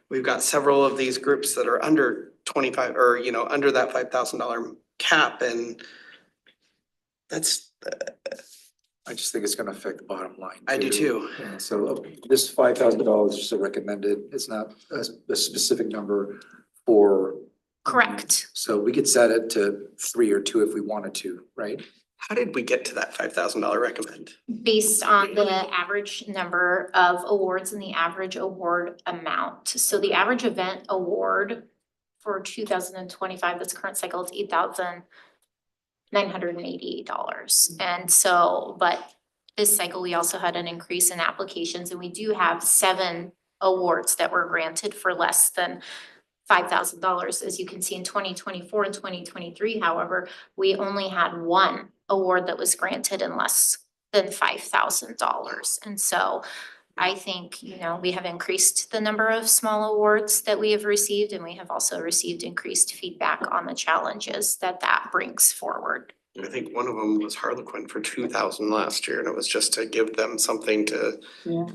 we've got several of these groups that are under 25 or, under that $5,000 cap, and that's, I just think it's gonna affect the bottom line. I do too. Yeah, so this $5,000 is just a recommended, it's not a specific number for. Correct. So we could set it to 3 or 2 if we wanted to, right? How did we get to that $5,000 recommend? Based on the average number of awards and the average award amount. So the average event award for 2025, this current cycle, is $8,988. And so, but this cycle, we also had an increase in applications, and we do have 7 awards that were granted for less than $5,000. As you can see in 2024 and 2023, however, we only had 1 award that was granted in less than $5,000. And so I think, you know, we have increased the number of small awards that we have received, and we have also received increased feedback on the challenges that brings forward. I think one of them was Harlequin for 2,000 last year, and it was just to give them something to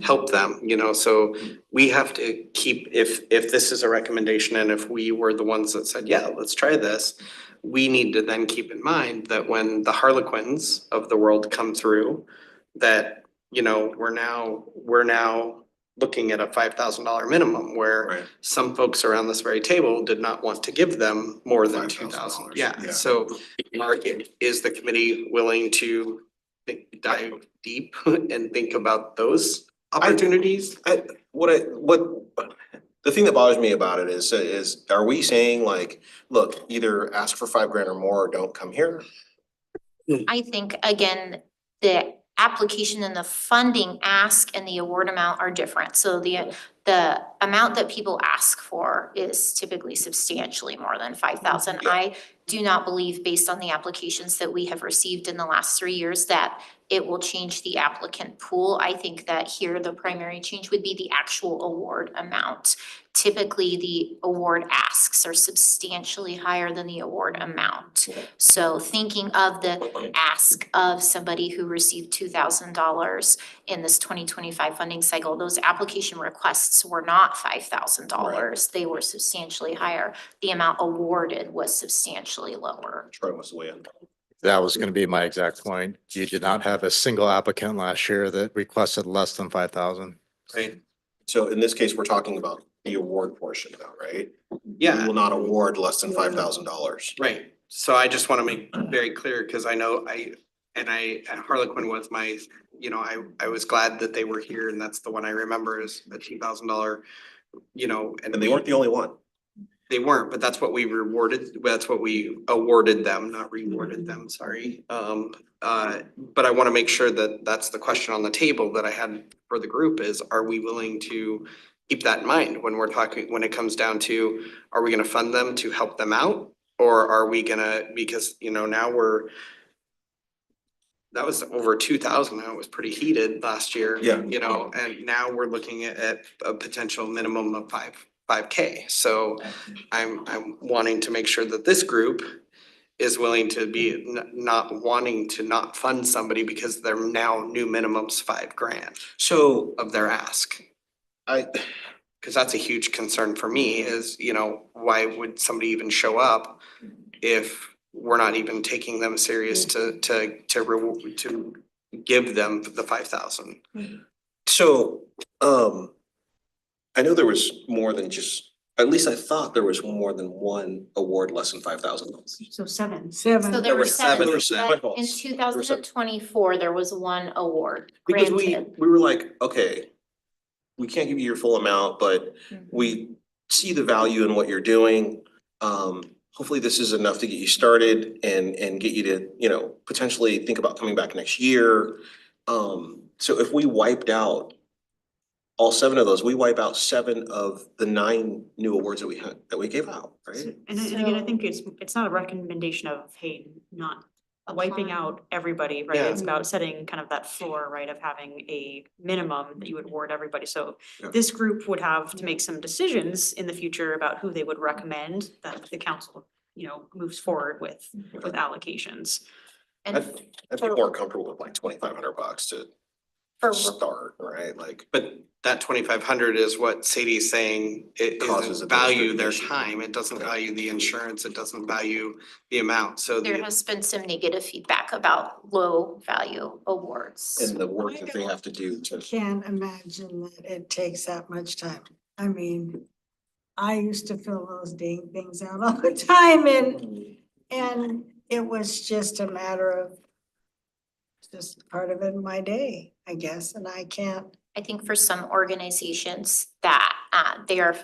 help them, you know, so we have to keep, if this is a recommendation and if we were the ones that said, yeah, let's try this, we need to then keep in mind that when the Harlequins of the world come through, that, you know, we're now looking at a $5,000 minimum, where Right. some folks around this very table did not want to give them more than $5,000. 2,000. Yeah. Yeah, so is the committee willing to dive deep and think about those opportunities? The thing that bothers me about it is are we saying like, look, either ask for $5,000 or more or don't come here? I think, again, the application and the funding ask and the award amount are different. So the amount that people ask for is typically substantially more than 5,000. Yeah. I do not believe, based on the applications that we have received in the last 3 years, that it will change the applicant pool. I think that here the primary change would be the actual award amount. Typically, the award asks are substantially higher than the award amount. So thinking of the ask of somebody who received $2,000 in this 2025 funding cycle, those application requests were not $5,000. They were substantially higher. The amount awarded was substantially lower. Troy wants to weigh in. That was gonna be my exact point. You did not have a single applicant last year that requested less than 5,000. Right. So in this case, we're talking about the award portion now, right? We Yeah, will not award less than $5,000. right. So I just wanna make very clear, cause I know and Harlequin was my, you know, I was glad that they were here, and that's the one I remember is the $2,000, you know, And they weren't the only one. They weren't, but that's what we awarded them, not rewarded them, sorry. But I wanna make sure that that's the question on the table that I had for the group is, are we willing to keep that in mind when we're talking, when it comes down to, are we gonna fund them to help them out? Or are we gonna, because, you know, now that was over 2,000, and it was pretty heated last year. Yeah. You know, and now we're looking at a potential minimum of 5K. So I'm wanting to make sure that this group is willing to be not wanting to not fund somebody because they're now new minimums $5,000 So of their ask. Cause that's a huge concern for me is, you know, why would somebody even show up if we're not even taking them serious to give them the 5,000? So, I know there was more than just, at least I thought there was more than one award less than $5,000. So 7. So Seven. there were were seven. 7, There were seven. but in 2024, there was 1 award Because granted. we were like, okay, we can't give you your full amount, but we see the value in what you're doing. Hopefully this is enough to get you started and get you to, you know, potentially think about coming back next year. So if we wiped out all 7 of those, we wipe out 7 of the 9 new awards that we gave out, right? And again, I think it's not a recommendation of, hey, not wiping out everybody, right? Yeah. It's about setting kind of that floor, right, of having a minimum that you would award everybody. So Yeah. this group would have to make some decisions in the future about who they would recommend that the council, you know, moves forward with allocations. And I'd be more comfortable with like $2,500 to for start, right? Like, But that 2,500 is what Sadie's saying, it Causes doesn't a bit of value their issue. time, it doesn't value the insurance, it doesn't value the amount, so there has been some negative feedback about low value awards. and the work that they have to do to. Can't imagine that it takes that much time. I mean, I used to fill those dang things out all the time and it was just a matter of just part of it in my day, I guess, and I can't. I think for some organizations that they are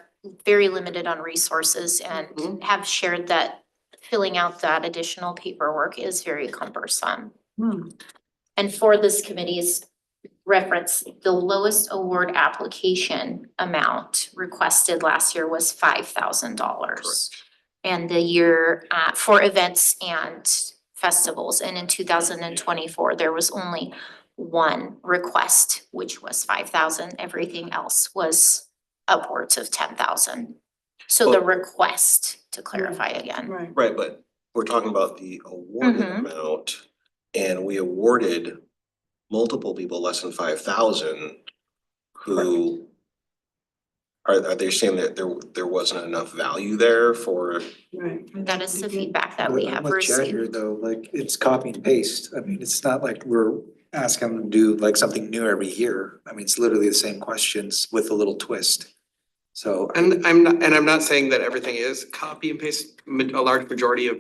very limited on resources and Mhm. have shared that filling out that additional paperwork is very cumbersome. And for this committee's reference, the lowest award application amount requested last year was $5,000. And the year for events and festivals, and in 2024, there was only one request, which was 5,000. Everything else was upwards of 10,000. So the request, to clarify again. Right. Right, but we're talking about the awarded Mhm. amount, and we awarded multiple people less than 5,000 who are they saying that there wasn't enough value there for? Right. That is the feedback that we have With Chad here, received. though, like, it's copy and paste. I mean, it's not like we're asking them to do like something new every year. I mean, it's literally the same questions with a little twist. So. And I'm not saying that everything is copy and paste, a large majority of,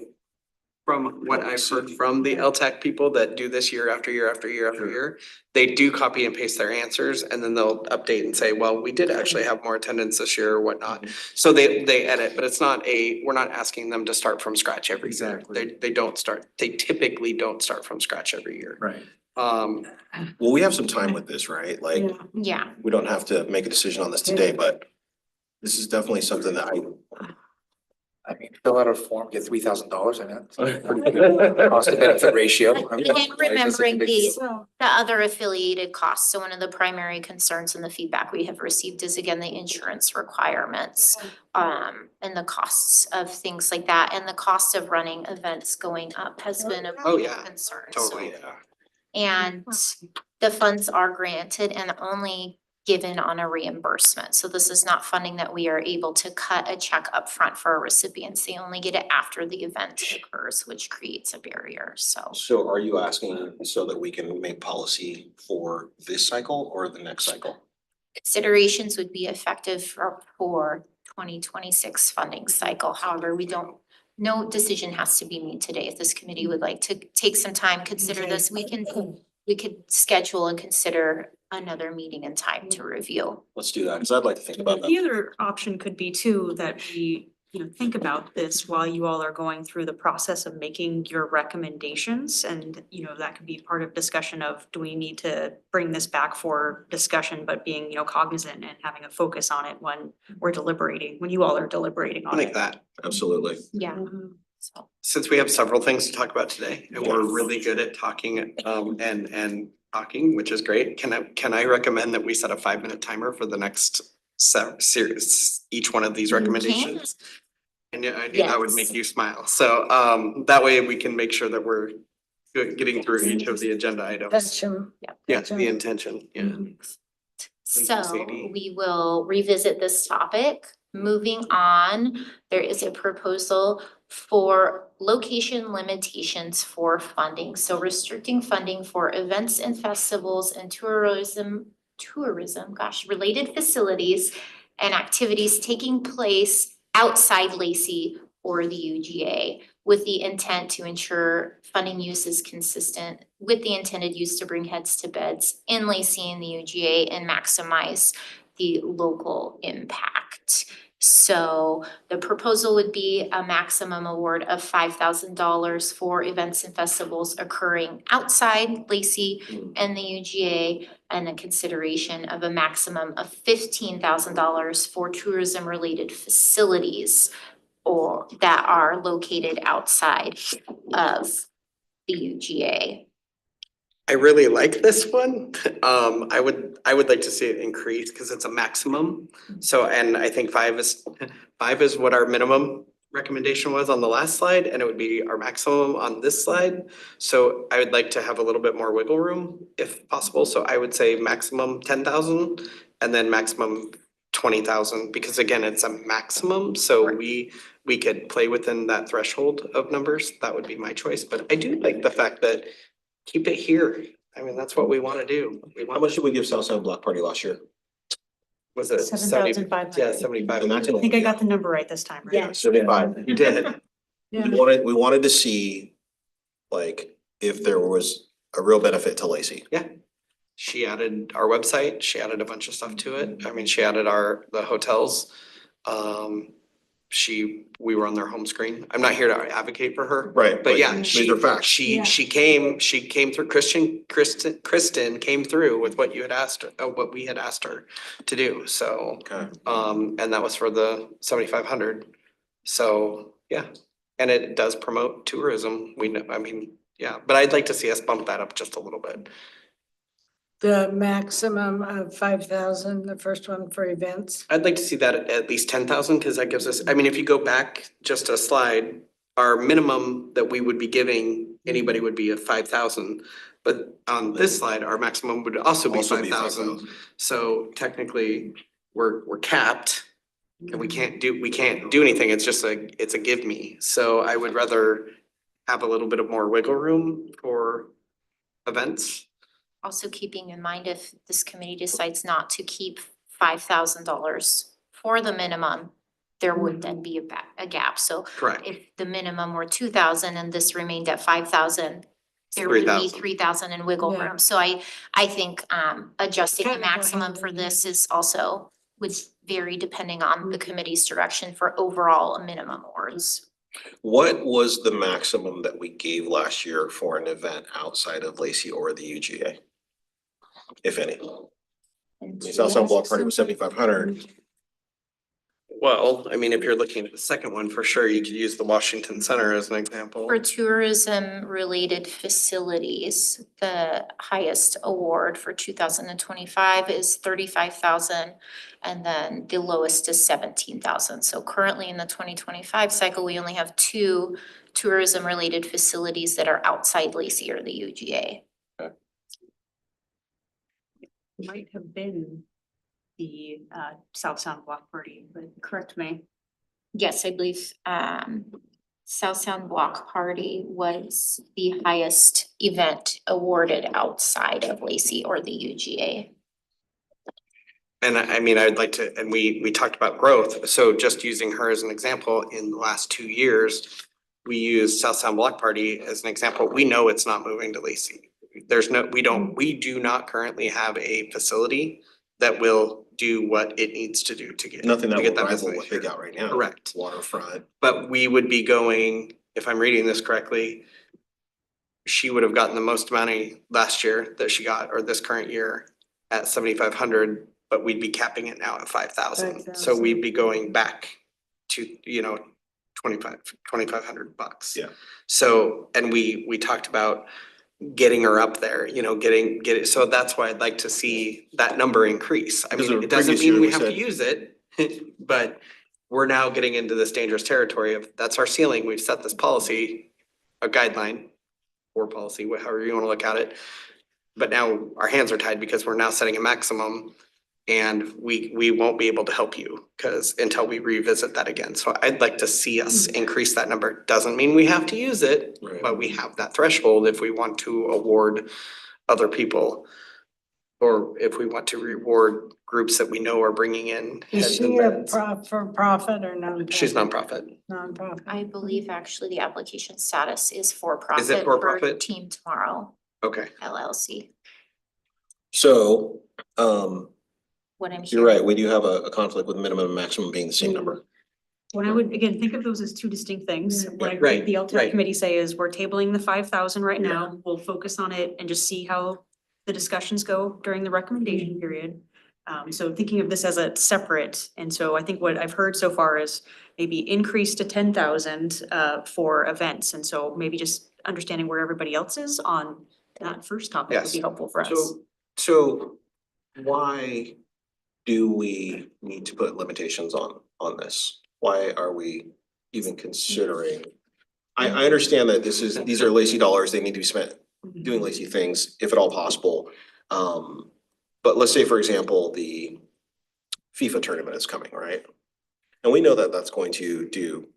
from what I've heard from the LTAC people that do this year after year after year after year, they do copy and paste their answers and then they'll update and say, well, we did actually have more attendance this year or whatnot. So they edit, but it's not we're not asking them to start from scratch every year. Exactly. They typically don't start from scratch every year. Right. Well, we have some time with this, right? Like, Yeah. Yeah, we don't have to make a decision on this today, but this is definitely something that I mean, fill out a form, get $3,000 in it. Pretty good cost to benefit ratio. and remembering the So, other affiliated costs. So one of the primary concerns and the feedback we have received is again, the insurance requirements. And the costs of things like that, and the cost of running events going up has been a Oh, big yeah, concern. totally, yeah. And the funds are granted and only given on a reimbursement. So this is not funding that we are able to cut a check upfront for our recipients. They only get it after the event occurs, which creates a barrier, so. So are you asking so that we can make policy for this cycle or the next cycle? Considerations would be effective for 2026 funding cycle. However, no decision has to be made today. If this committee would like to take some time, consider this, we could schedule and consider another meeting and time to review. Let's do that, because I'd like to think about The that. other option could be too, that we, think about this while you all are going through the process of making your recommendations. And, that could be part of discussion of, do we need to bring this back for discussion, but being, cognizant and having a focus on it when we're deliberating, when you all are deliberating I on like it. that. Absolutely. Yeah, mhm. so. Since we have several things to talk about today and we're really good at talking and talking, which is great, can I recommend that we set a 5-minute timer for the next series, each one of these You can. recommendations? And I knew that would Yes. make you smile. So that way we can make sure that we're getting through each of the agenda items. Gotcha. Yeah, the intention, yeah. Mhm. Thank you, So Sadie. we will revisit this topic. Moving on, there is a proposal for location limitations for funding. So restricting funding for events and festivals and tourism, related facilities and activities taking place outside Lacey or the UGA, with the intent to ensure funding use is consistent with the intended use to bring heads to beds in Lacey and the UGA and maximize the local impact. So the proposal would be a maximum award of $5,000 for events and festivals occurring outside Lacey and the UGA, and a consideration of a maximum of $15,000 for tourism related facilities or that are located outside of the UGA. I really like this one. I would like to see it increase because it's a maximum. So, and I think five is what our minimum recommendation was on the last slide, and it would be our maximum on this slide. So I would like to have a little bit more wiggle room if possible. So I would say maximum 10,000 and then maximum 20,000, because again, it's a maximum. So we could play within that threshold of numbers. That would be my choice. But I do like the fact that keep it here. I mean, that's what we want to do. How much did we give Southside Block Party last year? Was it 7,500. Yeah, 75. And that's I think I got the number right this time, right? Yeah. 75. You did. Yeah. We wanted to see, like, if there was a real benefit to Lacey. She added our website, she added a bunch of stuff to it. I mean, she added the hotels. We were on their home screen. I'm not here to advocate for her. Right, But yeah, these are facts. she came through, Kristen came through with what you had asked, what we had asked her to do, so. Okay. And that was for the 7,500. So, yeah, and it does promote tourism. We know, I mean, yeah, but I'd like to see us bump that up just a little bit. The maximum of 5,000, the first one for events. I'd like to see that at least 10,000, because that gives us, I mean, if you go back just a slide, our minimum that we would be giving anybody would be 5,000. But on this slide, our maximum would also be 5,000. So technically, we're capped and we can't do anything. It's just it's a give me. So I would rather have a little bit of more wiggle room for events. Also keeping in mind, if this committee decides not to keep $5,000 for the minimum, there would then be a gap. So Correct. if the minimum were 2,000 and this remained at 5,000, there would be 3,000. 3,000 in wiggle Yeah. room. So I think adjusting the Kind of go maximum hand for in this is also would vary depending on the committee's direction for overall minimum awards. What was the maximum that we gave last year for an event outside of Lacey or the UGA? If any? The South Sound Block Party was 7,500. Well, I mean, if you're looking at the second one, for sure, you could use the Washington Center as an example. For tourism related facilities, the highest award for 2025 is 35,000. And then the lowest is 17,000. So currently in the 2025 cycle, we only have 2 tourism related facilities that are outside Lacey or the UGA. Might have been the South Sound Block Party, but correct me. Yes, I believe South Sound Block Party was the highest event awarded outside of Lacey or the UGA. And I mean, I'd like to, and we talked about growth, so just using her as an example, in the last 2 years, we used South Sound Block Party as an example. We know it's not moving to Lacey. We do not currently have a facility that will do what it needs to do to get. Nothing that to will get rival business what they here. got right now. Correct. Waterfront. But we would be going, if I'm reading this correctly, she would have gotten the most money last year that she got, or this current year, at 7,500, but we'd be capping it now at 5,000. So 5,000. we'd be going back to, 2,500 bucks. Yeah. So, and we talked about getting her up there, get it, so that's why I'd like to see that number increase. I Because mean, the it doesn't previous year mean we we have to said- use it, but we're now getting into this dangerous territory of, that's our ceiling, we've set this policy, a guideline, or policy, however you wanna look at it. But now our hands are tied because we're now setting a maximum, and we won't be able to help you until we revisit that again. So I'd like to see us increase that number. Doesn't mean we have to use it, Right. but we have that threshold if we want to award other people. Or if we want to reward groups that we know are bringing in Is heads and she a beds. for profit or nonprofit? She's nonprofit. Nonprofit. I believe actually the application status is for profit. Is it for profit? Team Tomorrow Okay. LLC. So, What I'm you're hearing. right, we do have a conflict with minimum and maximum being the same number. When I would, again, think of those as 2 distinct things. What I Right, heard the right. LTAC committee say is we're tabling the 5,000 right now. We'll focus on it and just see how the discussions go during the recommendation period. So thinking of this as a separate, and so I think what I've heard so far is maybe increase to 10,000 for events. And so maybe just understanding where everybody else is on that first topic would be Yes. helpful for us. So why do we need to put limitations on this? Why are we even considering? I understand that these are Lacey dollars, they need to be spent doing Lacey things, if at all possible. But let's say, for example, the FIFA tournament is coming, right? And we know that that's going to do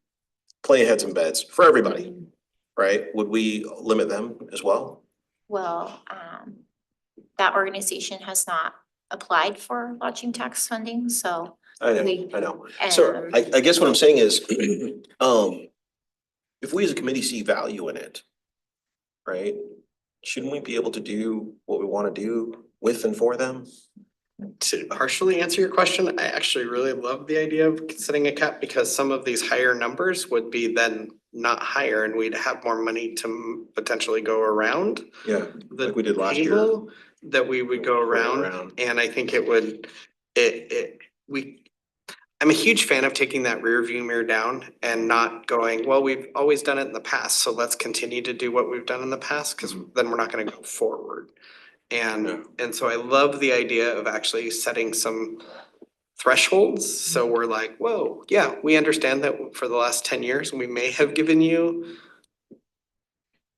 play heads and beds for everybody, right? Would we limit them as well? Well, that organization has not applied for lodging tax funding, so. I know, we- I know. So I guess what I'm saying is, if we as a committee see value in it, right? shouldn't we be able to do what we wanna do with and for them? To partially answer your question, I actually really love the idea of setting a cap because some of these higher numbers would be then not higher and we'd have more money to potentially go around Yeah, the like we did last year. table that we would go Go around. around. And I think it would, I'm a huge fan of taking that rear view mirror down and not going, well, we've always done it in the past, so let's continue to do what we've done in the past, cause then we're not gonna go forward. Yeah. And so I love the idea of actually setting some thresholds, so we're like, whoa, yeah, we understand that for the last 10 years, we may have given you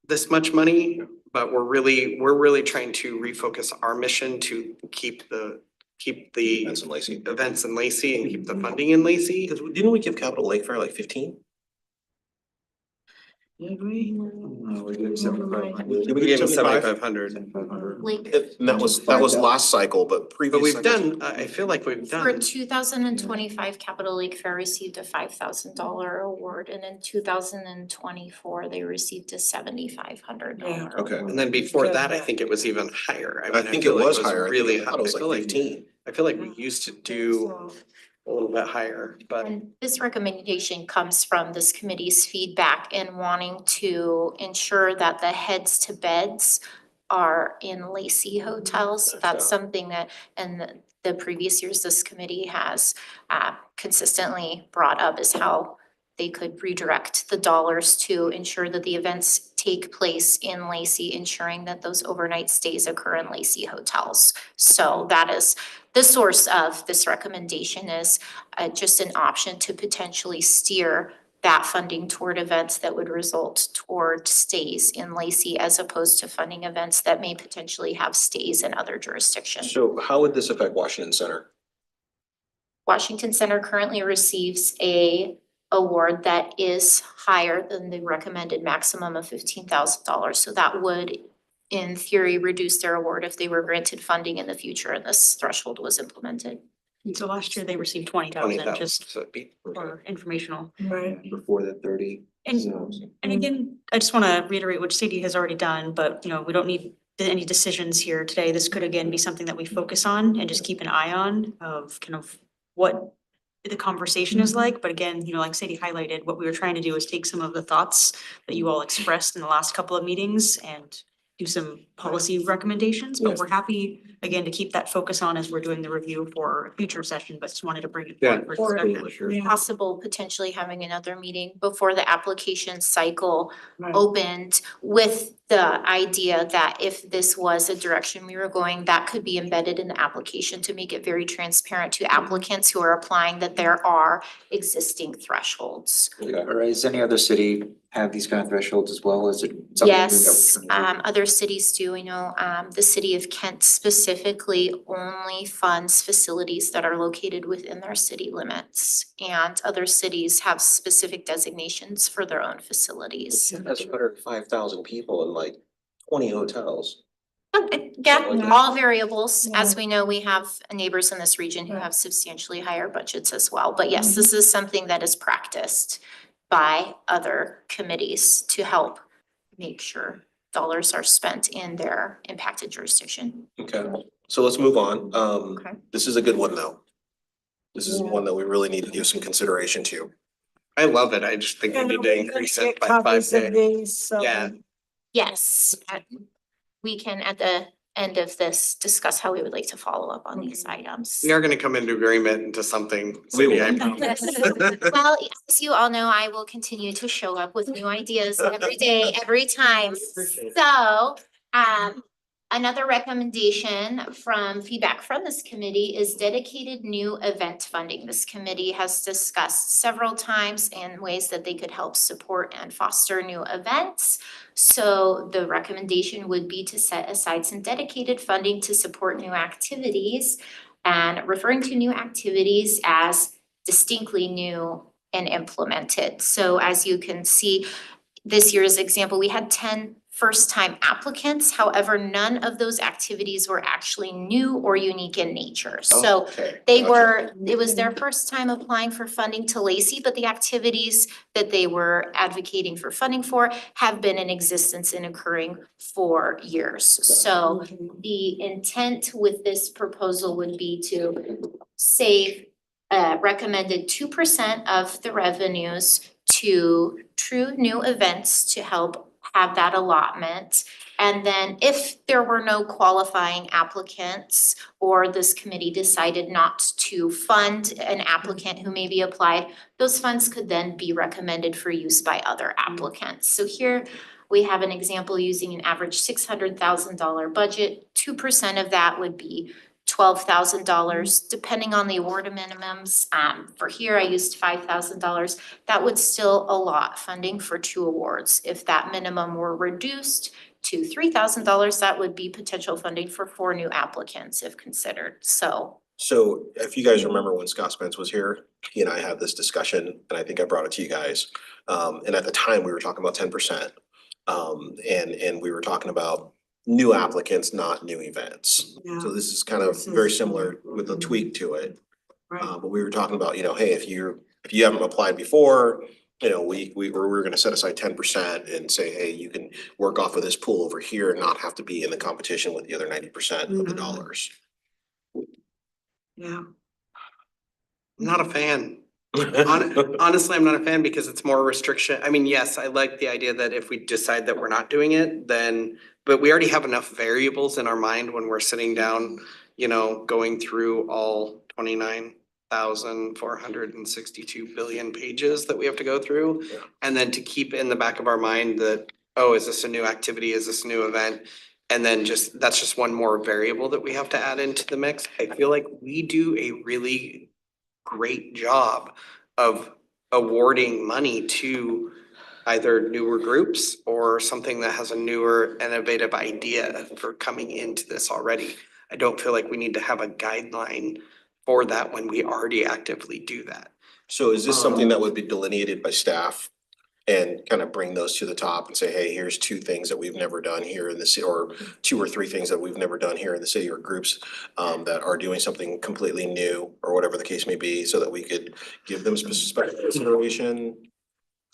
this much money, but we're really trying to refocus our mission to keep the That's in Lacey. events in Lacey and keep the funding in Lacey. Cause didn't we give Capital Lake Fair like 15? Did we? No, we did 7,500. Did We gave them 75? 7,500. 7,500. Like And that was last cycle, but previous. But we've cycles- done, I feel like we've for done, 2025, Capital Lake Fair received a $5,000 award, and in 2024, they received a $7,500 Okay. and then before that, I think it was even higher. I mean, think feel it like was higher. I think Really I high. thought it was like 15. I feel like we used to do a little bit higher, but And this recommendation comes from this committee's feedback in wanting to ensure that the heads to beds are in Lacey hotels. That's something that, in the previous years, this committee has consistently brought up is how they could redirect the dollars to ensure that the events take place in Lacey, ensuring that those overnight stays occur in Lacey hotels. So that is the source of this recommendation, is just an option to potentially steer that funding toward events that would result toward stays in Lacey, as opposed to funding events that may potentially have stays in other jurisdictions. So how would this affect Washington Center? Washington Center currently receives a award that is higher than the recommended maximum of $15,000. So that would, in theory, reduce their award if they were granted funding in the future and this threshold was implemented. So last year they received 20,000, 20,000, just so it'd be. for informational. Right. Before the 30. And So- And again, I just wanna reiterate what Sadie has already done, but you know, we don't need any decisions here today. This could again be something that we focus on and just keep an eye on of kind of what the conversation is like. But again, you know, like Sadie highlighted, what we were trying to do is take some of the thoughts that you all expressed in the last couple of meetings and do some policy recommendations, but Yes. we're happy again to keep that focus on as we're doing the review for a future session, but just wanted to bring it Yeah. forward for discussion. Possible potentially having another meeting before the application cycle Right. opened, with the idea that if this was a direction we were going, that could be embedded in the application to make it very transparent to applicants who are applying that there are existing thresholds. Or does any other city have these kind of thresholds as well? Is it something? Yes, other cities do. I know, the city of Kent specifically only funds facilities that are located within their city limits. And other cities have specific designations for their own facilities. That's 105,000 people in like 20 hotels. Yeah, all variables. As we know, we have neighbors in this region who have substantially higher budgets as well. But yes, this is something that is practiced by other committees to help make sure dollars are spent in their impacted jurisdiction. Okay, so let's move on. Okay. This is a good one though. This is one that we really need to give some consideration to. I love it. I just think we need to increase it by 5K. Yeah. Yes, we can at the end of this discuss how we would like to follow up on these items. We are gonna come into agreement into something. We will. Cindy, I promise. Well, as you all know, I will continue to show up with new ideas every day, every time. Appreciate it. So, another recommendation from feedback from this committee is dedicated new event funding. This committee has discussed several times in ways that they could help support and foster new events. So the recommendation would be to set aside some dedicated funding to support new activities, and referring to new activities as distinctly new and implemented. So as you can see, this year's example, we had 10 first-time applicants. However, none of those activities were actually new or unique in nature. So Okay, they gotcha. it was their first time applying for funding to Lacey, but the activities that they were advocating for funding for have been in existence and occurring for years. So the intent with this proposal would be to save recommended 2% of the revenues to true new events to help have that allotment. And then if there were no qualifying applicants or this committee decided not to fund an applicant who maybe applied, those funds could then be recommended for use by other applicants. So here we have an example using an average $600,000 budget. 2% of that would be $12,000, depending on the award minimums. For here, I used $5,000. That would still allot funding for 2 awards. If that minimum were reduced to $3,000, that would be potential funding for 4 new applicants if considered. So If you guys remember when Scott Spence was here, he and I had this discussion, and I think I brought it to you guys. And at the time, we were talking about 10%. And we were talking about new applicants, not new events. Yeah. So this is kind of very similar with a tweak to it. Right. But we were talking about, hey, if you haven't applied before, we're gonna set aside 10% and say, hey, you can work off of this pool over here and not have to be in the competition with the other 90% of the Mhm. dollars. Yeah. I'm not a fan. Honestly, I'm not a fan because it's more restriction. I mean, yes, I like the idea that if we decide that we're not doing it, then, but we already have enough variables in our mind when we're sitting down, going through all 29,462 billion pages that we have to go through. Yeah. And then to keep in the back of our mind that, oh, is this a new activity? Is this a new event? And then that's just one more variable that we have to add into the mix. I feel like we do a really great job of awarding money to either newer groups or something that has a newer innovative idea for coming into this already. I don't feel like we need to have a guideline for that when we already actively do that. So is this something that would be delineated by staff and kind of bring those to the top and say, hey, here's 2 things that we've never done here in the city, or 2 or 3 things that we've never done here in the city, or groups that are doing something completely new, or whatever the case may be, so that we could give them specific consideration?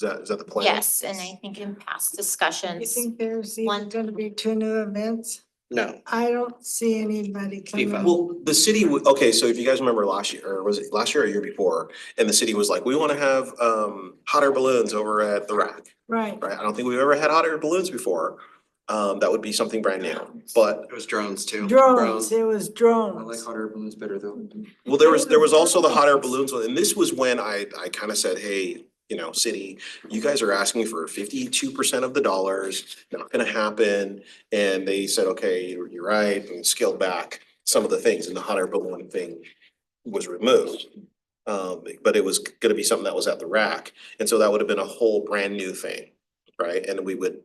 Is that the plan? yes, and I think in past You discussions, think there's One- even gonna be 2 new events? No, I don't see anybody coming. Well, the city would, okay, so if you guys remember last year, or was it last year or year before? And the city was like, we wanna have hot air balloons over at the rack, Right. right? I don't think we've ever had hot air balloons before. That would be something brand new, but, it was drones too. Drones, it was drones. hot air balloons better though. well, there was also the hot air balloons one, and this was when I kind of said, hey, city, you guys are asking for 52% of the dollars, not gonna happen. And they said, okay, you're right, and scaled back some of the things, and the hot air balloon thing was removed. But it was gonna be something that was at the rack, and so that would have been a whole brand new thing, right? And we would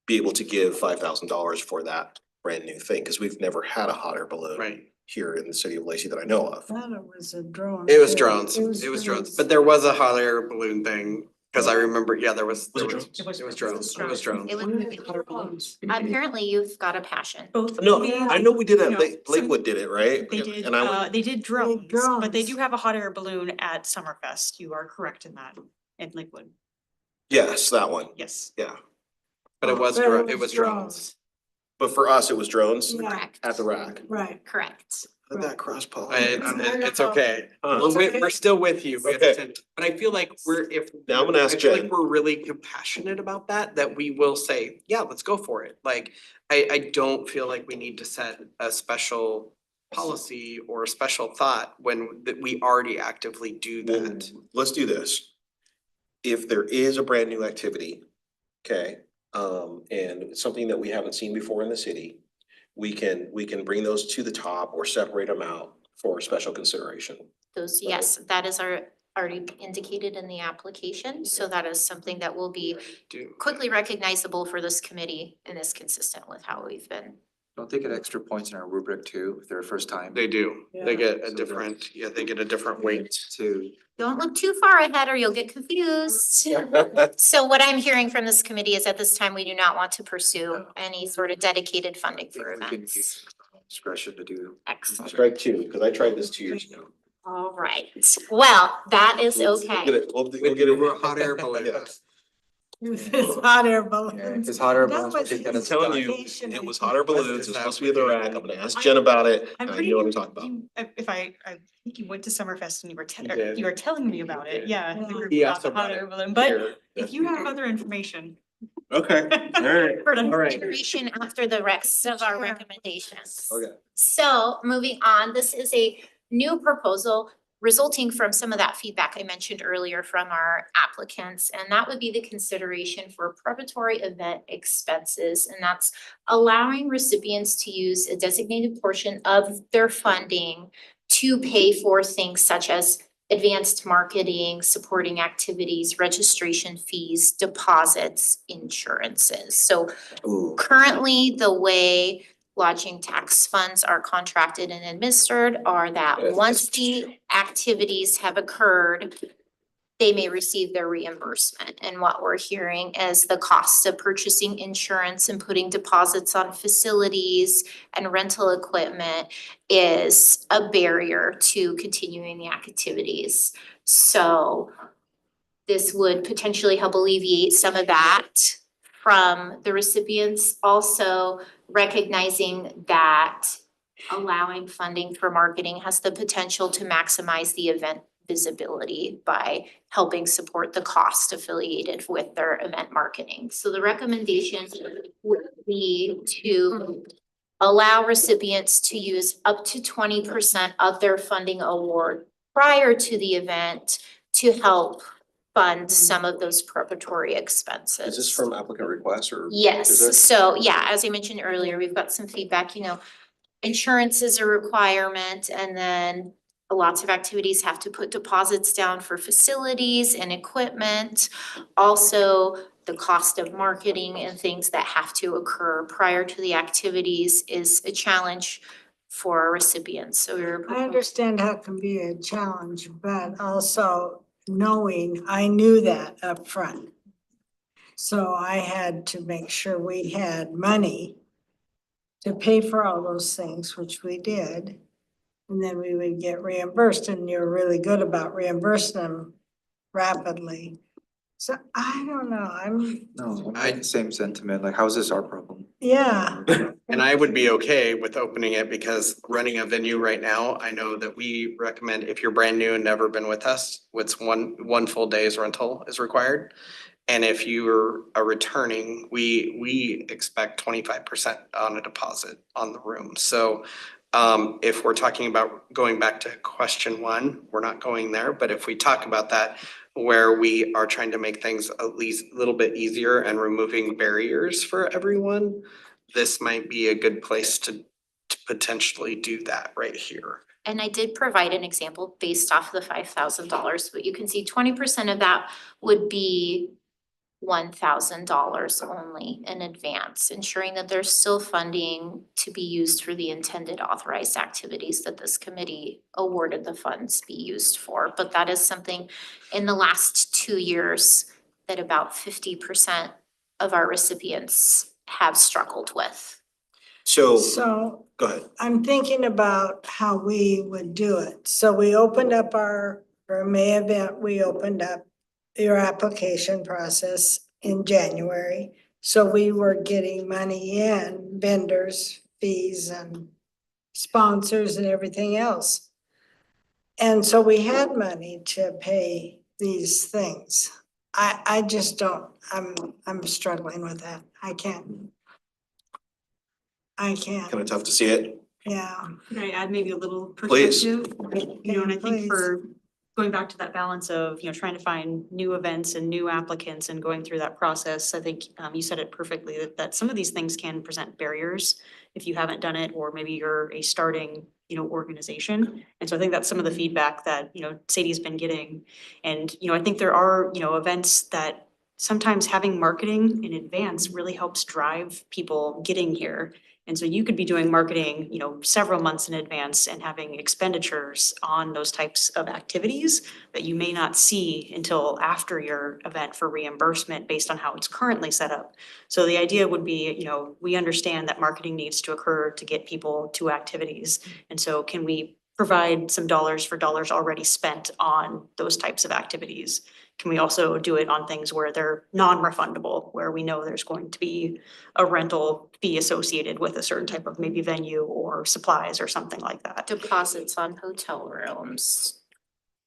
be able to give $5,000 for that brand new thing, because we've never had a hot air balloon Right. here in the city of Lacey that I know of. Thought it was a drone. It was too. drones. It was drones. But there was a hot air balloon thing, cause I remember, there was. Was it It drones? was drones. It was drones. it was, apparently you've got a passion. Both. No, Yeah. I know we did it, No, Lakewood did it, right? They did, And I would, they did drones, but they drones. do have a hot air balloon at Summerfest. You are correct in that, in Lakewood, yes, that one, yes. yeah. But it was, But it was drones. But for us, it was drones Yeah. Correct. at the rack. Right. Correct. How did that cross pollinate? It's okay. Huh. We're still with you. Okay. But I feel like Now I'm gonna ask I feel like Jen. we're really compassionate about that we will say, yeah, let's go for it. Like, I don't feel like we need to set a special policy or a special thought when that we already actively do Well, that. let's do this. If there is a brand new activity, okay, and it's something that we haven't seen before in the city, we can bring those to the top or separate them out for special consideration. Those, yes, that is already indicated in the application, so that is something that will be Do. quickly recognizable for this committee and is consistent with how we've been Don't they get extra points in our rubric too, if they're first time? They do. They Yeah. get So a that's- different, yeah, they get a different weight. Too. Don't look too far ahead or you'll get confused. So what I'm hearing from this committee is at this time, we do not want to pursue any sort of dedicated funding for We can events. use discretion to do. Excellent. Strike two, because I tried this 2 years ago. All right. Well, that is We'll get okay. it, we'll get it. Hot air balloon. It's hot air balloons. It's hotter. That was I'm telling you, vacation. it was hot air balloons, it's supposed to be the rack, I'm gonna ask Jen about it, I'm and I pretty, know what I'm talking about. if I think you went to Summerfest and you were You did. you were telling me about You it, did. yeah. the group He about asked the about hot it air balloon, But here. if you have other information. Okay, alright, for the- Information after the rest of our recommendations. okay. So moving on, this is a new proposal resulting from some of that feedback I mentioned earlier from our applicants. And that would be the consideration for preparatory event expenses. And that's allowing recipients to use a designated portion of their funding to pay for things such as advanced marketing, supporting activities, registration fees, deposits, insurances. So Ooh, currently, the way lodging tax funds are contracted and administered are that Yes. once the activities have occurred, they may receive their reimbursement. And what we're hearing is the cost of purchasing insurance and putting deposits on facilities and rental equipment is a barrier to continuing the activities. So this would potentially help alleviate some of that from the recipients. Also recognizing that allowing funding for marketing has the potential to maximize the event visibility by helping support the cost affiliated with their event marketing. So the recommendation would be to allow recipients to use up to 20% of their funding award prior to the event to help fund some of those preparatory expenses. is this from applicant request or? Yes, is it? so yeah, as I mentioned earlier, we've got some feedback, insurance is a requirement and then lots of activities have to put deposits down for facilities and equipment. Also, the cost of marketing and things that have to occur prior to the activities is a challenge for our recipients, so we're. I understand how it can be a challenge, but also knowing, I knew that up front. So I had to make sure we had money to pay for all those things, which we did. And then we would get reimbursed, and you're really good about reimbursing them rapidly. So I don't know, No, I had the same sentiment, like, how's this our problem? yeah, And I would be okay with opening it because running a venue right now, I know that we recommend if you're brand new and never been with us, what's one full day's rental is required. And if you're a returning, we expect 25% on a deposit on the room. So if we're talking about going back to question one, we're not going there, but if we talk about that, where we are trying to make things at least a little bit easier and removing barriers for everyone, this might be a good place to potentially do that right here. And I did provide an example based off the $5,000, but you can see 20% of that would be $1,000 only in advance, ensuring that there's still funding to be used for the intended authorized activities that this committee awarded the funds be used for. But that is something in the last 2 years that about 50% of our recipients have struggled with. so Go ahead. I'm thinking about how we would do it. So we opened up for May event, we opened up your application process in January. So we were getting money in, vendors, fees and sponsors and everything else. And so we had money to pay these things. I just don't, I'm struggling with that. I can't. Kind of tough to see it. Yeah. Can I add maybe a little Please. perspective? And I think Please. for going back to that balance of, trying to find new events and new applicants and going through that process, I think you said it perfectly, that some of these things can present barriers if you haven't done it, or maybe you're a starting, organization. And so I think that's some of the feedback that, Sadie's been getting. And, I think there are, events that sometimes having marketing in advance really helps drive people getting here. And so you could be doing marketing, you know, several months in advance and having expenditures on those types of activities that you may not see until after your event for reimbursement based on how it's currently set up. So the idea would be, you know, we understand that marketing needs to occur to get people to activities. And so can we provide some dollars for dollars already spent on those types of activities? Can we also do it on things where they're non-refundable, where we know there's going to be a rental fee associated with a certain type of maybe venue or supplies or something like that? Deposits on hotel rooms,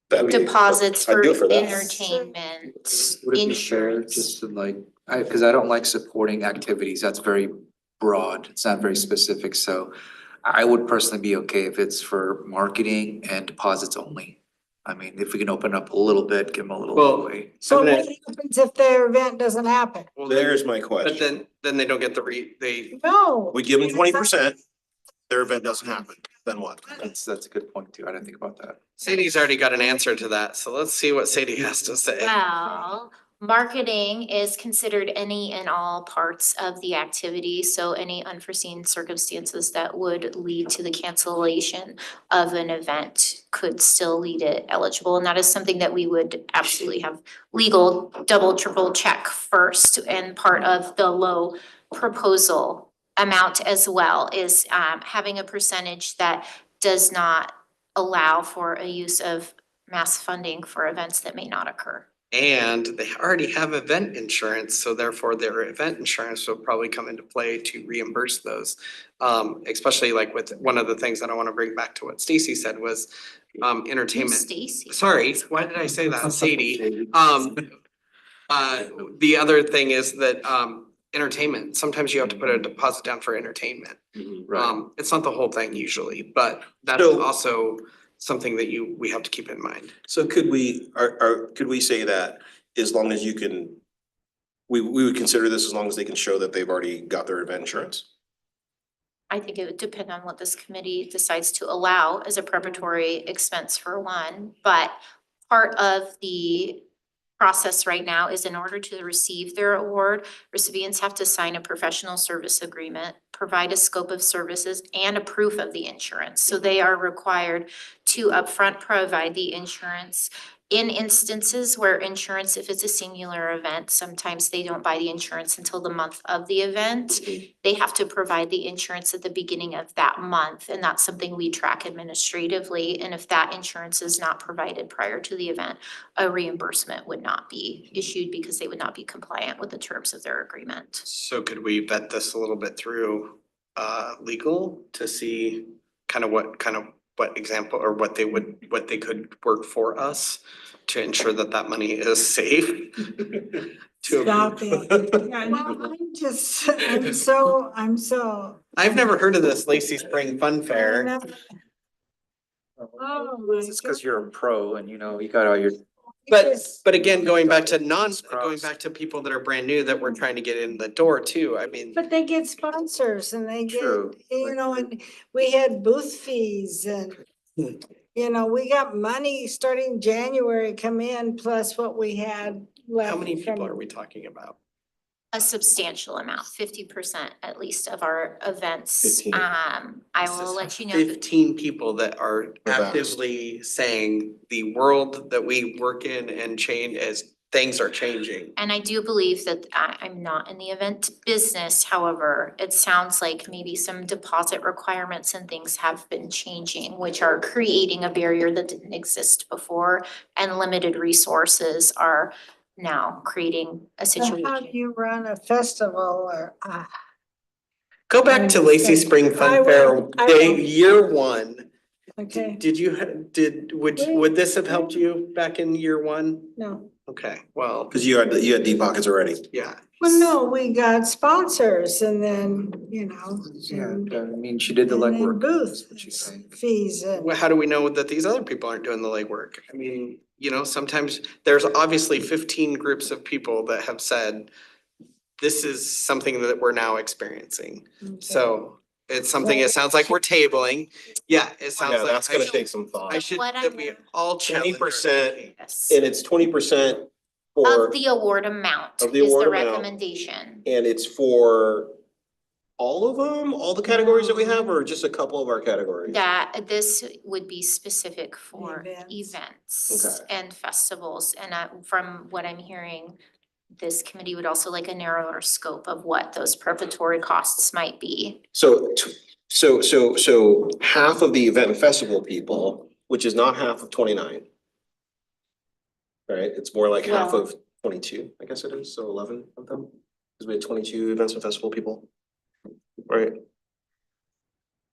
That'd be- deposits I'd for do it for that. entertainment, Would it be fair insurance. just to like, cause I don't like supporting activities, that's very broad, it's not very specific, so I would personally be okay if it's for marketing and deposits only. I mean, if we can open up a little bit, give them a little Well, leeway. So I'm what gonna- happens if their event doesn't happen? Well, There's my But question. then they don't get they, No. We give them 20%, their event doesn't happen, then what? That's a good point too, I didn't think about that. Sadie's already got an answer to that, so let's see what Sadie has to say. Well, marketing is considered any and all parts of the activity, so any unforeseen circumstances that would lead to the cancellation of an event could still lead it eligible, and that is something that we would absolutely have legal double, triple check first, and part of the low proposal amount as well is having a percentage that does not allow for a use of mass funding for events that may not occur. And they already have event insurance, so therefore their event insurance will probably come into play to reimburse those. Especially like with one of the things that I wanna bring back to what Stacy said was entertainment. Stacy. Sorry, why did I say that? Sadie. The other thing is that entertainment, sometimes you have to put a deposit down for entertainment. It's not the whole thing usually, but that's So- also something that we have to keep in mind. So could we, could we say that as long as you can, we would consider this as long as they can show that they've already got their event insurance? I think it would depend on what this committee decides to allow as a preparatory expense for one, but part of the process right now is in order to receive their award, recipients have to sign a professional service agreement, provide a scope of services and a proof of the insurance. So they are required to upfront provide the insurance. In instances where insurance, if it's a singular event, sometimes they don't buy the insurance until the month of the event. They have to provide the insurance at the beginning of that month, and that's something we track administratively. And if that insurance is not provided prior to the event, a reimbursement would not be issued because they would not be compliant with the terms of their agreement. So could we vet this a little bit through legal to see what example or what they could work for us to ensure that that money is safe? Stop it. Well, I'm so. I've never heard of this Lacey Spring Fun Fair. Oh, my It's cause you're a pro and you know, you got all your. But again, going back to Crossed. people that are brand new that we're trying to get in the door too, I mean. But they get sponsors and they get, True. you know, and we had booth fees and, you know, we got money starting January come in plus what we had left. How many people from- are we talking about? A substantial amount, 50% at least of our events. 15. I will let you know. 15 people that are Events. actively saying the world that we work in and change as things are changing. And I do believe that I'm not in the event business, however, it sounds like maybe some deposit requirements and things have been changing, which are creating a barrier that didn't exist before, and limited resources are now creating a So how do situation. you run a festival or, Go back to Lacey Spring I Fun will- Fair, I day, will. year one. okay, Would this have helped you back in year one? no. Okay, well, Cause you had deep pockets already. yeah. Well, no, we got sponsors and then, you know. Yeah, and- I mean, she did the and then legwork. booth That's what she's saying. fees and. Well, how do we know that these other people aren't doing the legwork? I mean, you know, sometimes there's obviously 15 groups of people that have said, this is something that we're now experiencing. So it's something, it sounds like we're tabling. Yeah, it sounds Yeah, like. that's gonna take some thought. I should, What that we I'm- all challenge. 20%. Yes. And it's 20% Of the award amount Of the is award the amount. recommendation. And it's for all of them, all the categories that we have, or just a couple of our categories? That this would be specific for Events. events Okay. and festivals. And from what I'm hearing, this committee would also like a narrower scope of what those preparatory costs might be. So half of the event and festival people, which is not half of 29. Right, it's more like half Well- of 22, I guess it is, so 11 of them, because we had 22 events and festival people. Right,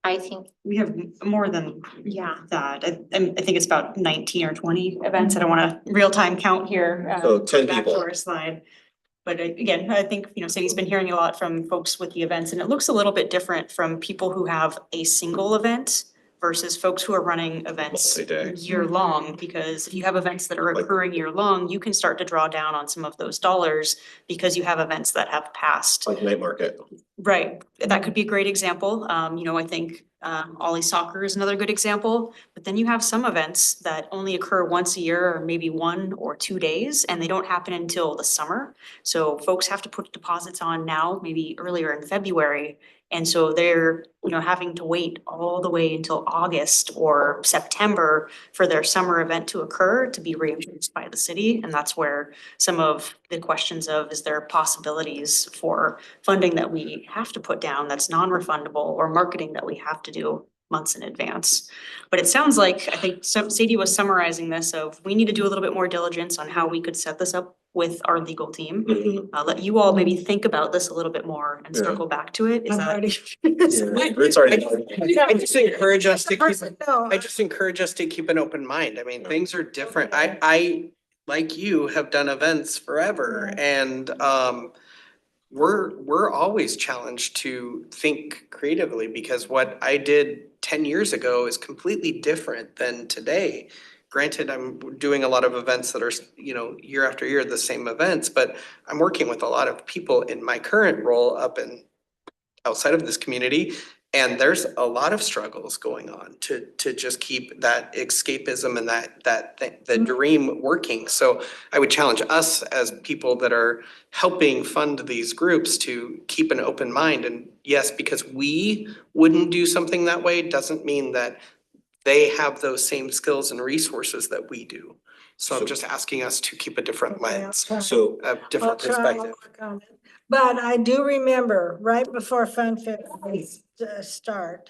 I think, We have more than yeah, that. I think it's about 19 or 20 events. I don't want to real-time count here. So 10 back to people. our slide. But again, I think, Sadie's been hearing a lot from folks with the events, and it looks a little bit different from people who have a single event versus folks who are running events Multi-day. year-long, because if you have events that are Like- occurring year-long, you can start to draw down on some of those dollars because you have events that have passed. like night market. Right, that could be a great example. I think Ollie Soccer is another good example. But then you have some events that only occur once a year or maybe 1 or 2 days, and they don't happen until the summer. So folks have to put deposits on now, maybe earlier in February. And so they're, having to wait all the way until August or September for their summer event to occur to be reimbursed by the city. And that's where some of the questions of, is there possibilities for funding that we have to put down that's non-refundable, or marketing that we have to do months in advance. But it sounds like, I think Sadie was summarizing this of, we need to do a little bit more diligence on how we could set this up with our legal team. Mhm. Let you all maybe think about this a little bit more and Yeah. circle back to it. Is I'm that? already. It's already. I just encourage us to keep, No, I just encourage us to keep an open mind. I mean, things are different. I, like you, have done events forever and, we're always challenged to think creatively because what I did 10 years ago is completely different than today. Granted, I'm doing a lot of events that are, year after year, the same events, but I'm working with a lot of people in my current role up in outside of this community. And there's a lot of struggles going on to just keep that escapism and the dream working. So I would challenge us as people that are helping fund these groups to keep an open mind. And yes, because we wouldn't do something that way doesn't mean that they have those same skills and resources that we do. So I'm just asking us to keep a different lens, So, a different I'll try and perspective. work on it. But I do remember right before Fun Fair start,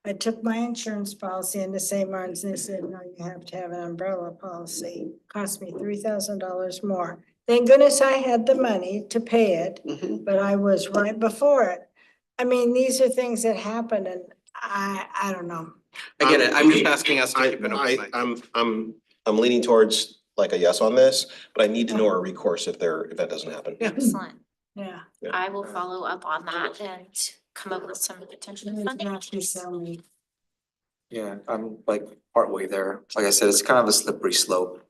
I took my insurance policy into St. Martin's and they said, no, you have to have an umbrella policy. Cost me $3,000 more. Thank goodness I had the money to pay it, Mhm. but I was right before it. I mean, these are things that happen and I don't know. I get it. I'm just asking us to I, keep an open mind. I'm leaning towards like a yes on this, but I need to know our recourse if that doesn't happen. Yeah. excellent. Yeah. Yeah. I will follow up on that and come up with some potential funding. Yeah, I'm like partway there. Like I said, it's kind of a slippery slope,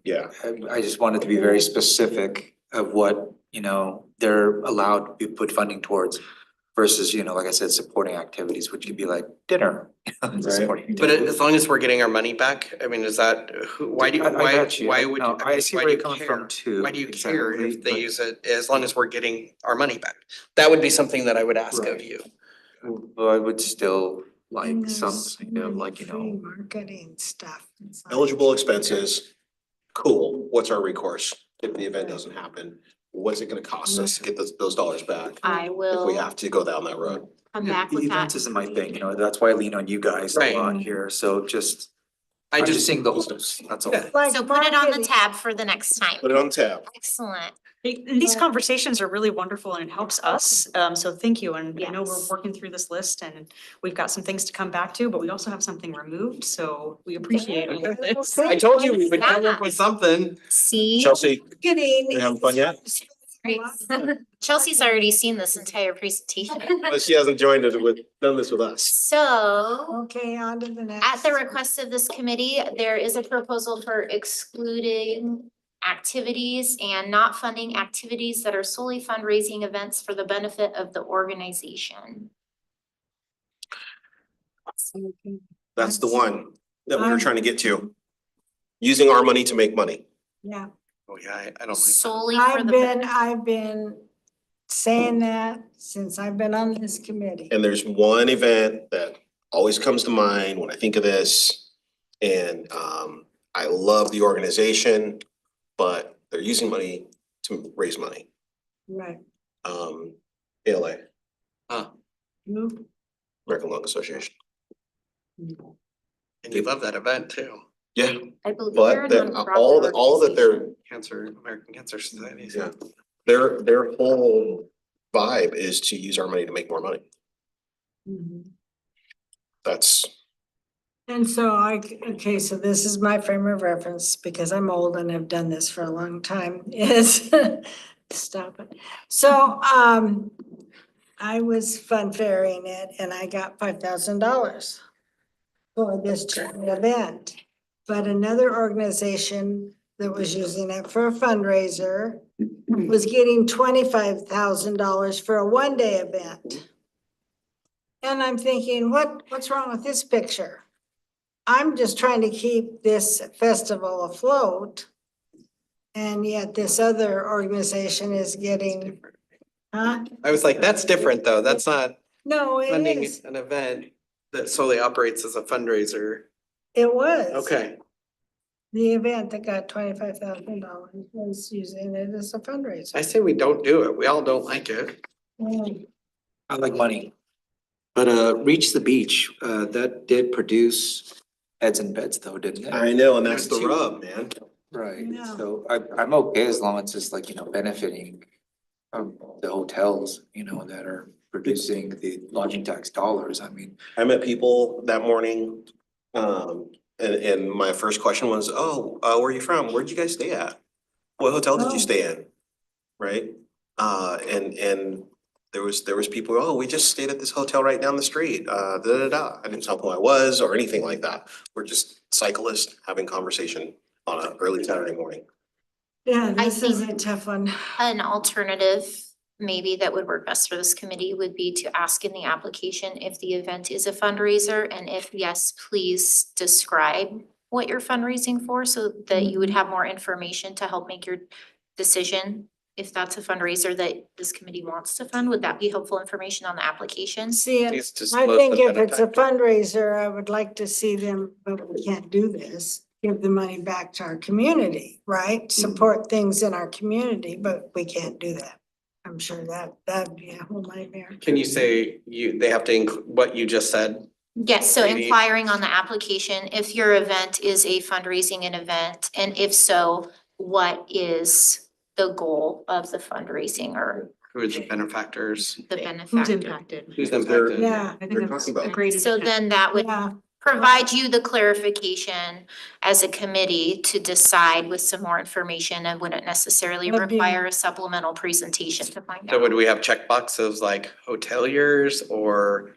Yeah, I just wanted to be very specific of what, they're allowed to put funding towards versus, like I said, supporting activities, which could be like dinner. Supporting But activities. as long as we're getting our money back, I mean, is that, why do you, I why, got you. why would? No, I see why where do you're you coming care? from too. Why do you care exactly, if they but- use it, as long as we're getting our money back? That would be something that I would ask of Right. you. But I would still like And some there's kind of like, free marketing stuff. It's like- eligible expenses, cool, what's our recourse if the event doesn't happen? What's it gonna cost us to get those dollars back I if we will have to go down that road? come Yeah, back with events that. isn't my thing, that's why I lean on you guys a Right. lot here, so just, I I'm just just, seeing the holes, that's all. Yeah. Like So put it on the marketing. tab for the next time. Put it on tab. Excellent. These conversations are really wonderful and it helps us. So thank you. And I know we're Yes. working through this list and we've got some things to come back to, but we also have something removed. So we appreciate all of this. I told you we would come up with something. See? Chelsea, Marketing. you having fun yet? Chelsea's already seen this entire presentation. But she hasn't done this with us. So, Okay, on to the next. at the request of this committee, there is a proposal for excluding activities and not funding activities that are solely fundraising events for the benefit of the organization. That's the one that we were trying to get to. Using our money to make money. Yeah, Oh, yeah, I don't like that. solely for I've been saying that since I've been on this committee. And there's one event that always comes to mind when I think of this. And I love the organization, but they're using money to raise money. Right. ALA, Nope. American Lung Association. And you love that event too. Yeah, I believe they're a but nonprofit all that they're, organization. American Cancer Society. yeah, their whole vibe is to use our money to make more money. Mhm. That's, And so okay, so this is my frame of reference because I'm old and have done this for a long time is, stop it. So, I was fun fairing it and I got $5,000 for this charity event. But another organization that was using it for a fundraiser was getting $25,000 for a one-day event. And I'm thinking, what's wrong with this picture? I'm just trying to keep this festival afloat. And yet this other organization is getting, huh? I was like, that's different though. That's not No, it funding is. an event that solely operates as a fundraiser. It was. Okay, The event that got $25,000 was using it as a fundraiser. I say we don't do it. We all don't like it. Mm. I like money. But Reach the Beach, that did produce heads and beds though, didn't it? I know, and that's the Two. rub, man. Right, Yeah. so I'm okay as long as it's like, benefiting the hotels, that are producing the lodging tax dollars. I mean, I met people that morning, and my first question was, oh, where are you from? Where'd you guys stay at? What hotel did Oh. you stay in? Right? And there was people, oh, we just stayed at this hotel right down the street, da, da, da. I didn't tell who I was or anything like that. We're just cyclists having conversation on an early Saturday morning. Yeah, I this is a think- tough one. An alternative, maybe that would work best for this committee would be to ask in the application if the event is a fundraiser, and if yes, please describe what you're fundraising for so that you would have more information to help make your decision. If that's a fundraiser that this committee wants to fund, would that be helpful information on the application? See, and Please disclose I the think if it's a benefactor. fundraiser, I would like to see them, but we can't do this. Give the money back to our community, right? Support things in our community, but we can't do that. I'm sure that'd be a whole nightmare. Can you say they have to include what you just said? Yes, so Maybe- inquiring on the application, if your event is a fundraising event, and if so, what is the goal of the fundraising or Who are the benefactors? the Who's benefactor? impacted? Who's Because they're- impacted? Yeah, I think They're that's talking a about- great. So then that would yeah. provide you the clarification as a committee to decide with some more information, and wouldn't necessarily Would be- require a supplemental presentation to find So out. would we have checkboxes like hoteliers or,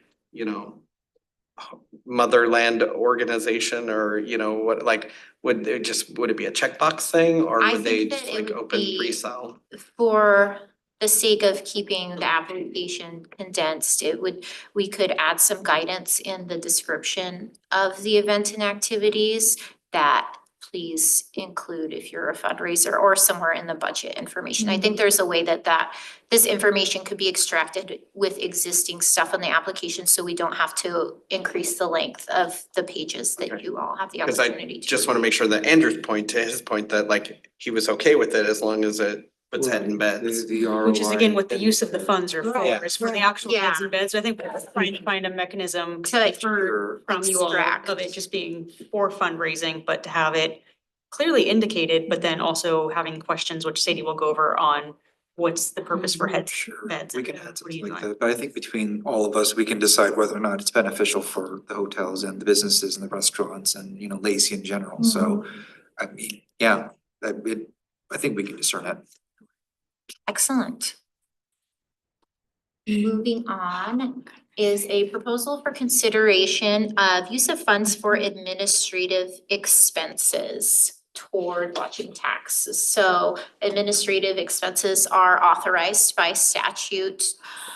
motherland organization or, what, like, would it be a checkbox thing or I would they think that just it like would open be- pre-sale? For the sake of keeping the application condensed, we could add some guidance in the description of the event and activities that please include if you're a fundraiser or somewhere in the budget information. I think there's a way that this information could be extracted with existing stuff on the application, so we don't have to increase the length of the pages that Okay. you all have the Cause opportunity I to. just wanna make sure that Andrew's point, to his point, that like he was okay with it as long as it puts head in beds. The Which is again ROI. what the use of the funds are for, Right, is for the right. actual Yeah. heads and beds. I think we're trying to find a mechanism To to defer from you all extract. of it just being for fundraising, but to have it clearly indicated, but then also having questions, which Sadie will go over on what's the purpose for heads, Sure, beds. we and can add what are something you like doing? that, but I think between all of us, we can decide whether or not it's beneficial for the hotels and the businesses and the restaurants and, Lacey in general, so. I mean, yeah, I think we can discern it. Excellent. Moving on is a proposal for consideration of use of funds for administrative expenses toward lodging taxes. So administrative expenses are authorized by statute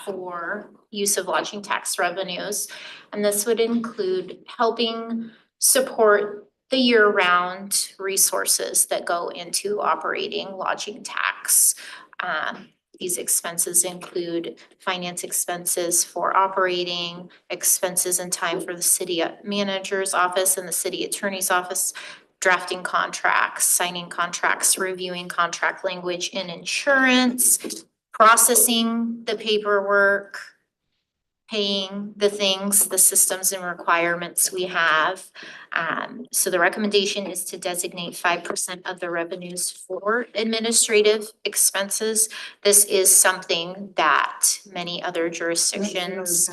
for use of lodging tax revenues. And this would include helping support the year-round resources that go into operating lodging tax. These expenses include finance expenses for operating, expenses and time for the city manager's office and the city attorney's office, drafting contracts, signing contracts, reviewing contract language in insurance, processing the paperwork, paying the things, the systems and requirements we have. So the recommendation is to designate 5% of the revenues for administrative expenses. This is something that many other jurisdictions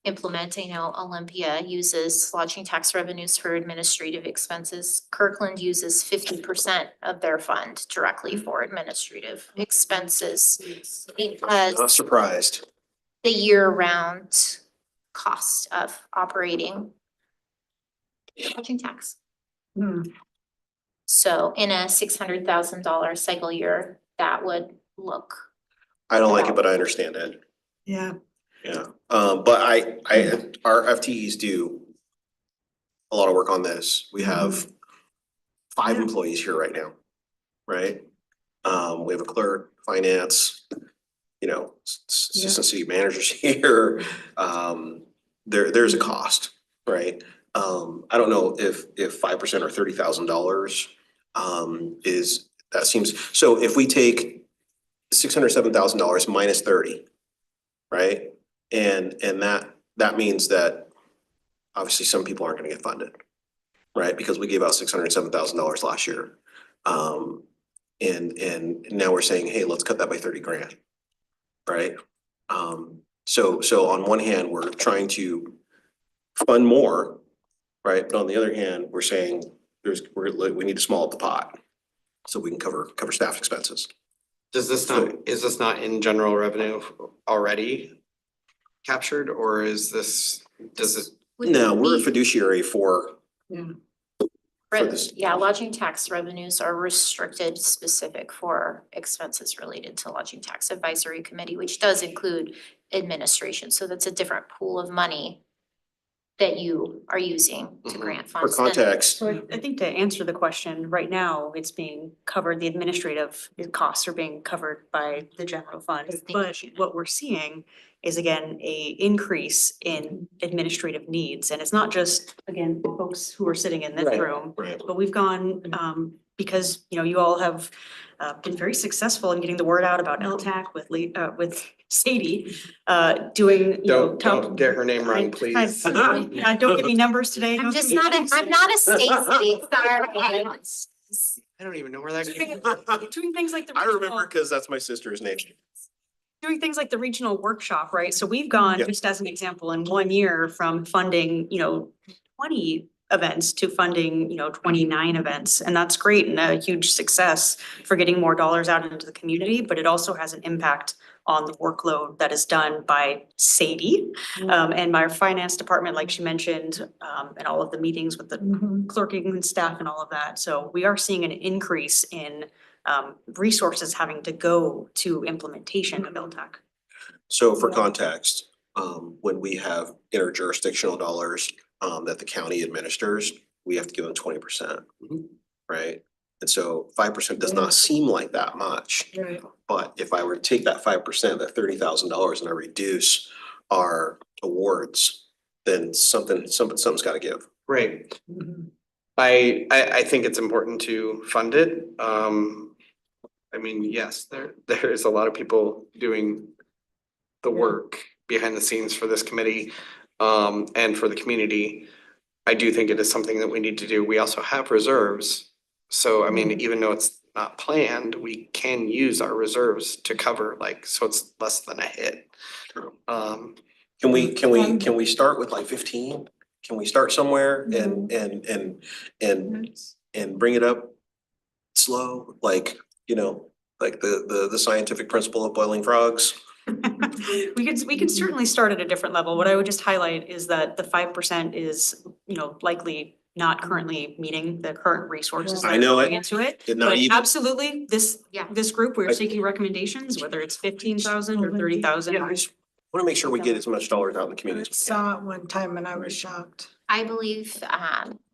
implement. I know Olympia uses lodging tax revenues for administrative expenses. Kirkland uses 50% of their fund directly for administrative expenses Not because surprised. the year-round cost of operating lodging tax. Hmm. So in a $600,000 cycle year, that would look. I don't like it, but I understand it. Yeah, Yeah, but our FTEs do a lot of work on this. We have 5 Yeah. employees here right now, right? We have a clerk, finance, you know, assistant city managers here. There's a cost, right? I don't know if 5% or $30,000 that seems, so if we take $607,000 minus 30, right? And that means that obviously some people aren't gonna get funded, right? Because we gave out $607,000 last year. And now we're saying, hey, let's cut that by 30 grand, right? So on one hand, we're trying to fund more, right? But on the other hand, we're saying we need to small up the pot so we can cover staff expenses. Is this not in general revenue already captured, or does this? No, we're a We- fiduciary for this. Yeah, lodging tax revenues are restricted specific for expenses related to lodging tax advisory committee, which does include administration. So that's a different pool of money that you are using to Mhm. grant For funds. context, So I think to answer the question, right now, it's being covered, the administrative costs are being covered by the general fund. Thank you, But Shannon. what we're seeing is again, a increase in administrative needs. And it's not just, again, folks who are sitting in this Right. room, right? but we've gone, because, you know, you all have been very successful in getting the word out about LTAC with Sadie, doing, you know. Don't get her name wrong, please. Don't give me numbers today. I'm don't just give me not names. I'm not a Stacy, sorry. I don't even know where that came Doing things like the I remember regional, because that's my sister's name. doing things like the regional workshop, right? So we've gone, Yeah. just as an example, in 1 year from funding, 20 events to funding, 29 events. And that's great and a huge success for getting more dollars out into the community, but it also has an impact on the workload that is done by Sadie and my finance department, like she mentioned, and all of the meetings with the clerking and staff and all of that. So we are seeing an increase in resources having to go to implementation of LTAC. So for context, when we have interjurisdictional dollars that the county administers, we have to give them 20%, right? And so 5% does not seem like that much. right. But if I were to take that 5%, that $30,000, and I reduce our awards, then something's gotta give. Right. Mhm. I think it's important to fund it. I mean, yes, there is a lot of people doing the work behind the scenes for this committee, and for the community. I do think it is something that we need to do. We also have reserves. So I mean, even though it's not planned, we can use our reserves to cover, so it's less than a hit. Can we start with like 15? Can we start somewhere and bring it up slow, like the scientific principle of boiling frogs? We could certainly start at a different level. What I would just highlight is that the 5% is, likely not currently meeting the current resources that I are know going it. into it. Did not But even. absolutely, this group, we're I- seeking recommendations, whether it's 15,000 or 30,000. Yeah, I just wanna make sure we get as much dollars out in the I community. saw it one time and I was shocked. I believe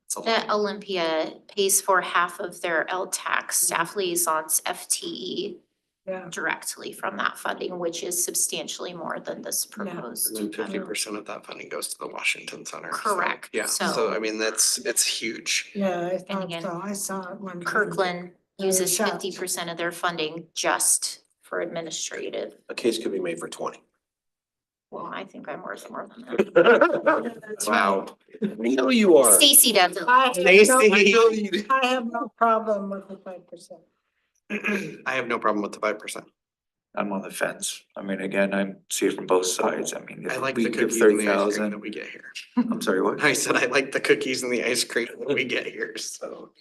It's a lot. That Olympia pays for half of their LTAC staff liaisons FTE Yeah. directly from that funding, which is substantially more than this Yeah. proposed. And then 50% of that funding goes to the Washington Center. So, Correct. Yeah, So- so I mean, it's huge. Yeah, I thought again, so. I saw it one time. Kirkland Very uses shocked. 50% of their funding just for administrative. A case could be made for 20. Well, I think I'm worth more than that. That's Wow. I know you are. Stacy doesn't. right. Stacy. I have no problem with the 5%. I have no problem with the 5%. I'm on the fence. I mean, again, I see it from both sides. I mean, I if like we the give cookies and the ice cream 30,000, that we get here. I'm sorry, what? I said I like the cookies and the ice cream that we get here, so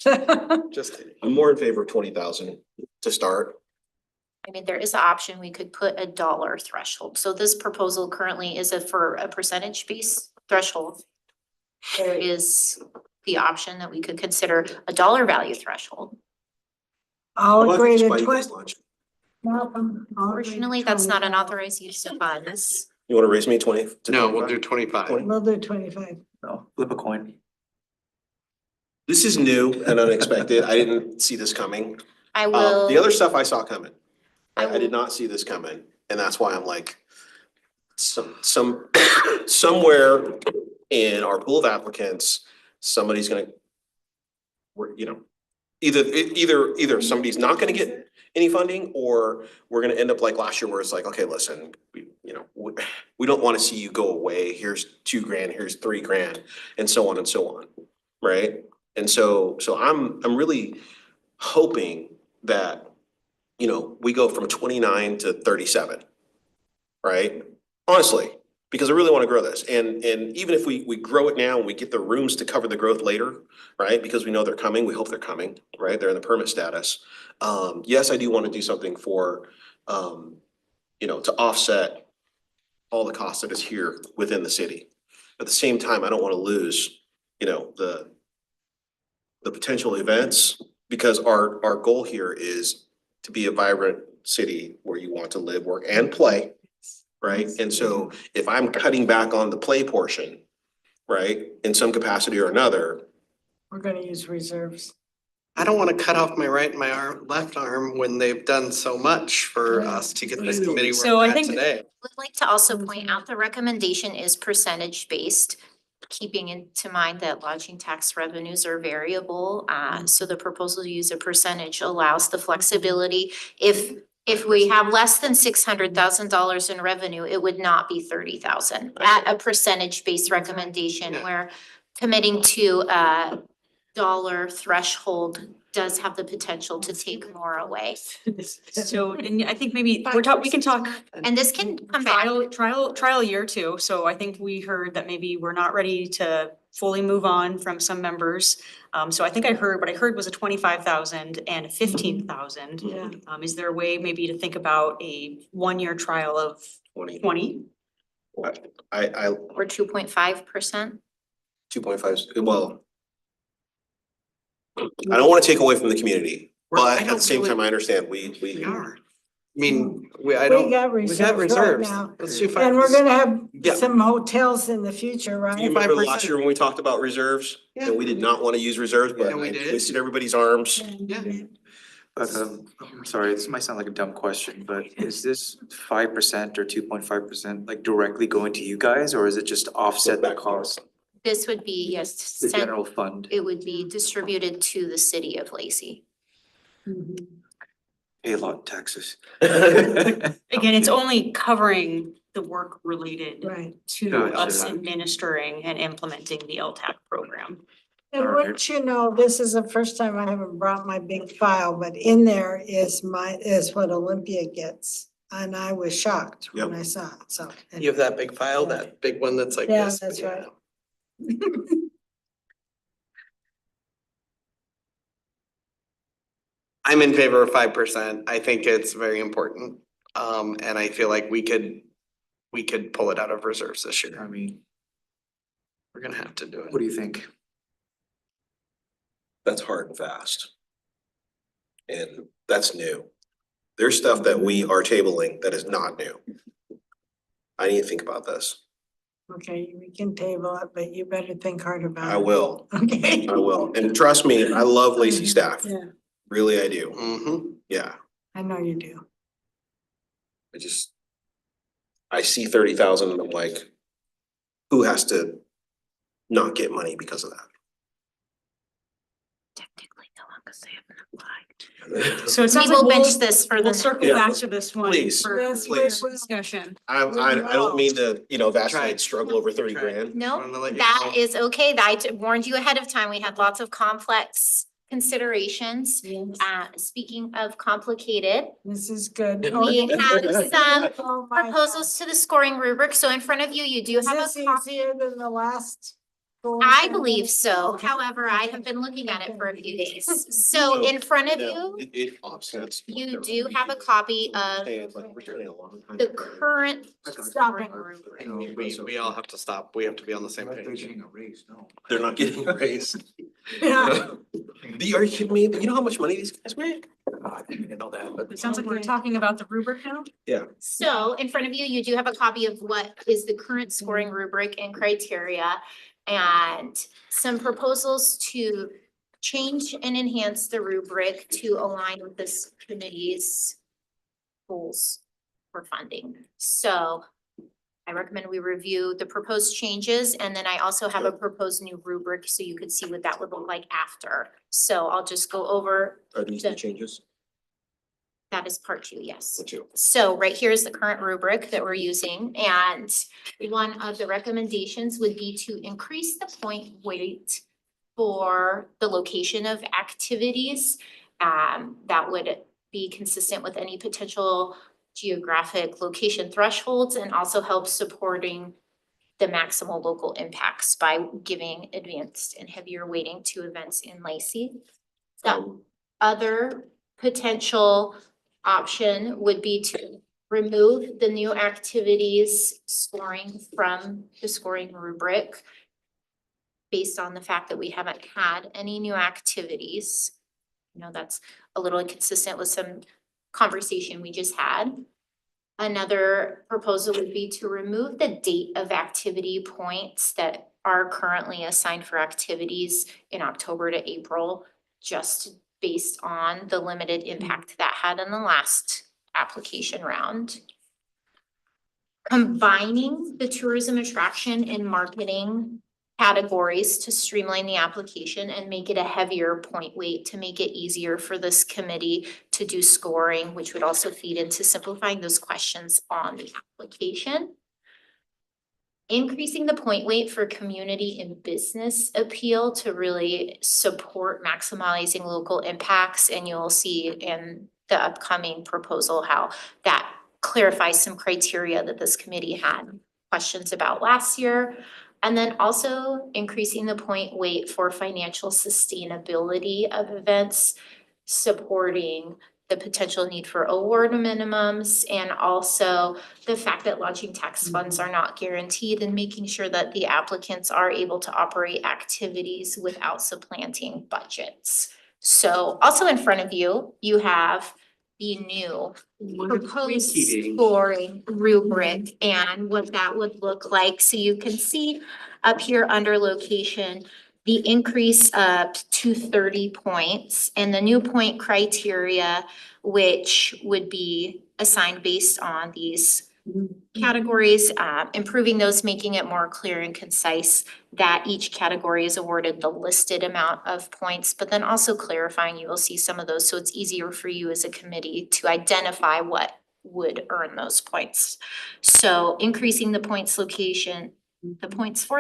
just kidding. I'm more in favor of 20,000 to start. I mean, there is the option, we could put a dollar threshold. So this proposal currently is for a percentage base threshold. There is the option that we could consider a dollar value threshold. I'll How about agree just to buy you 20. guys lunch? Fortunately, that's not an authorized use of funds. You wanna raise me 20? to No, we'll 25? do 25. We'll do 25. No, flip a coin. This is new and unexpected. I didn't see this coming. I will. The other stuff I saw coming. I I did will- not see this coming, and that's why I'm like, somewhere in our pool of applicants, somebody's gonna, either somebody's not gonna get any funding, or we're gonna end up like last year where it's like, okay, listen, we don't wanna see you go away. Here's $2,000, here's $3,000, and so on, right? And so I'm really hoping that, we go from 29 to 37, right? Honestly, because I really want to grow this. And even if we grow it now and we get the rooms to cover the growth later, right? Because we know they're coming, we hope they're coming, right? They're in the permit status. Yes, I do want to do something for, to offset all the costs that is here within the city. At the same time, I don't want to lose, the potential events, because our goal here is to be a vibrant city where you want to live, work, and play, right? And so if I'm cutting back on the play portion, right, in some capacity or another, We're gonna use reserves. I don't wanna cut off my right and my left arm when they've done so much for us to get this committee So where I we're at think- today. Would like to also point out the recommendation is percentage based, keeping into mind that lodging tax revenues are variable. So the proposal to use a percentage allows the flexibility. If we have less than $600,000 in revenue, it would not be 30,000 at a percentage based recommendation, Yeah. where committing to a dollar threshold does have the potential to take more away. So, and I think maybe we can talk And this can come back. trial year too. So I think we heard that maybe we're not ready to fully move on from some members. So I think what I heard was a 25,000 and a 15,000. Yeah. Is there a way maybe to think about a 1-year trial of 20. 20? I, Or 2.5%. 2.5, well, I don't want to take away from the community, but at the same time, I understand, We are. I mean, We got we got reserves right reserves. now. Let's do And we're 5%. gonna have Yeah. some hotels in the future, do you right? remember 5%. last year when we talked about reserves? Yeah. And we did not want to use reserves, but Yeah, we I did. twisted everybody's arms. Yeah. But I'm sorry, this might sound like a dumb question, but is this 5% or 2.5% like directly going to you guys, or is it just offset the cost? This would be, yes, The sent- general fund, it would be distributed to the city of Lacey. pay a lot in taxes. Again, it's only covering the work related Right. to Gotcha. us administering and implementing the LTAC program. And Alright. wouldn't you know, this is the first time I haven't brought my big file, but in there is what Olympia gets. And I was shocked when I saw it, so. You have that big file, that big one that's like Yeah, this. that's right. I'm in favor of 5%. I think it's very important. And I feel like we could pull it out of reserves this year. I mean, We're gonna have to do what it. do you think? That's hard and fast. And that's new. There's stuff that we are tabling that is not new. I need to think about this. Okay, we can table it, but you better think hard about it. I will, Okay. I will. And trust me, I love Lacey staff. Yeah, Really, I do. Mm-hmm. Yeah, I know you do. I see 30,000 and I'm like, who has to not get money because of that? Technically, no one, because they haven't applied. So it We sounds like will bench we'll, this for the we'll next. circle Yeah. back to this one Please, for Yes, please. we will. discussion. I don't mean to, vacillate, struggle over 30 Try. grand. No, Wanted to let you that know. is okay. I warned you ahead of time. We had lots of complex considerations. Yes, Speaking of complicated, this is good. we have some Oh my proposals to the scoring rubric. So in front of you, you do God. Is have this a copy. easier than the last? goal I thing? believe so. However, I have been looking at it for a few days. So in front of No, you, it offsets. you do have a copy of We're spending a long time. the current scoring rubric. We all have to stop. We have to be on the same They're page. getting a raise, no. They're not getting a raise. Yeah. Are you kidding me? You know how much money these guys make? I didn't know that, but. It sounds like we're talking about the rubric now. So in front of you, you do have a copy of what is the current scoring rubric and criteria and some proposals to change and enhance the rubric to align with this committee's goals for funding. So I recommend we review the proposed changes and then I also have a proposed new rubric so you could see what that would look like after. So I'll just go over, Are these the changes? that is part 2, yes. What you? So right here is the current rubric that we're using, and one of the recommendations would be to increase the point weight for the location of activities. That would be consistent with any potential geographic location thresholds and also help supporting the maximal local impacts by giving advanced and heavier weighting to events in Lacey. The other potential option would be to remove the new activities scoring from the scoring rubric based on the fact that we haven't had any new activities. You know, that's a little inconsistent with some conversation we just had. Another proposal would be to remove the date of activity points that are currently assigned for activities in October to April, just based on the limited impact that had in the last application round. Combining the tourism attraction and marketing categories to streamline the application and make it a heavier point weight to make it easier for this committee to do scoring, which would also feed into simplifying those questions on the application. Increasing the point weight for community and business appeal to really support maximizing local impacts. And you'll see in the upcoming proposal how that clarifies some criteria that this committee had questions about last year. And then also increasing the point weight for financial sustainability of events, supporting the potential need for award minimums, and also the fact that lodging tax funds are not guaranteed, and making sure that the applicants are able to operate activities without supplanting budgets. So also in front of you, you have the new proposed scoring rubric and what that would look like. So you can see up here under location, the increase up to 30 points and the new point criteria, which would be assigned based on these categories, improving those, making it more clear and concise that each category is awarded the listed amount of points, but then also clarifying, you will see some of those, so it's easier for you as a committee to identify what would earn those points. So increasing the points for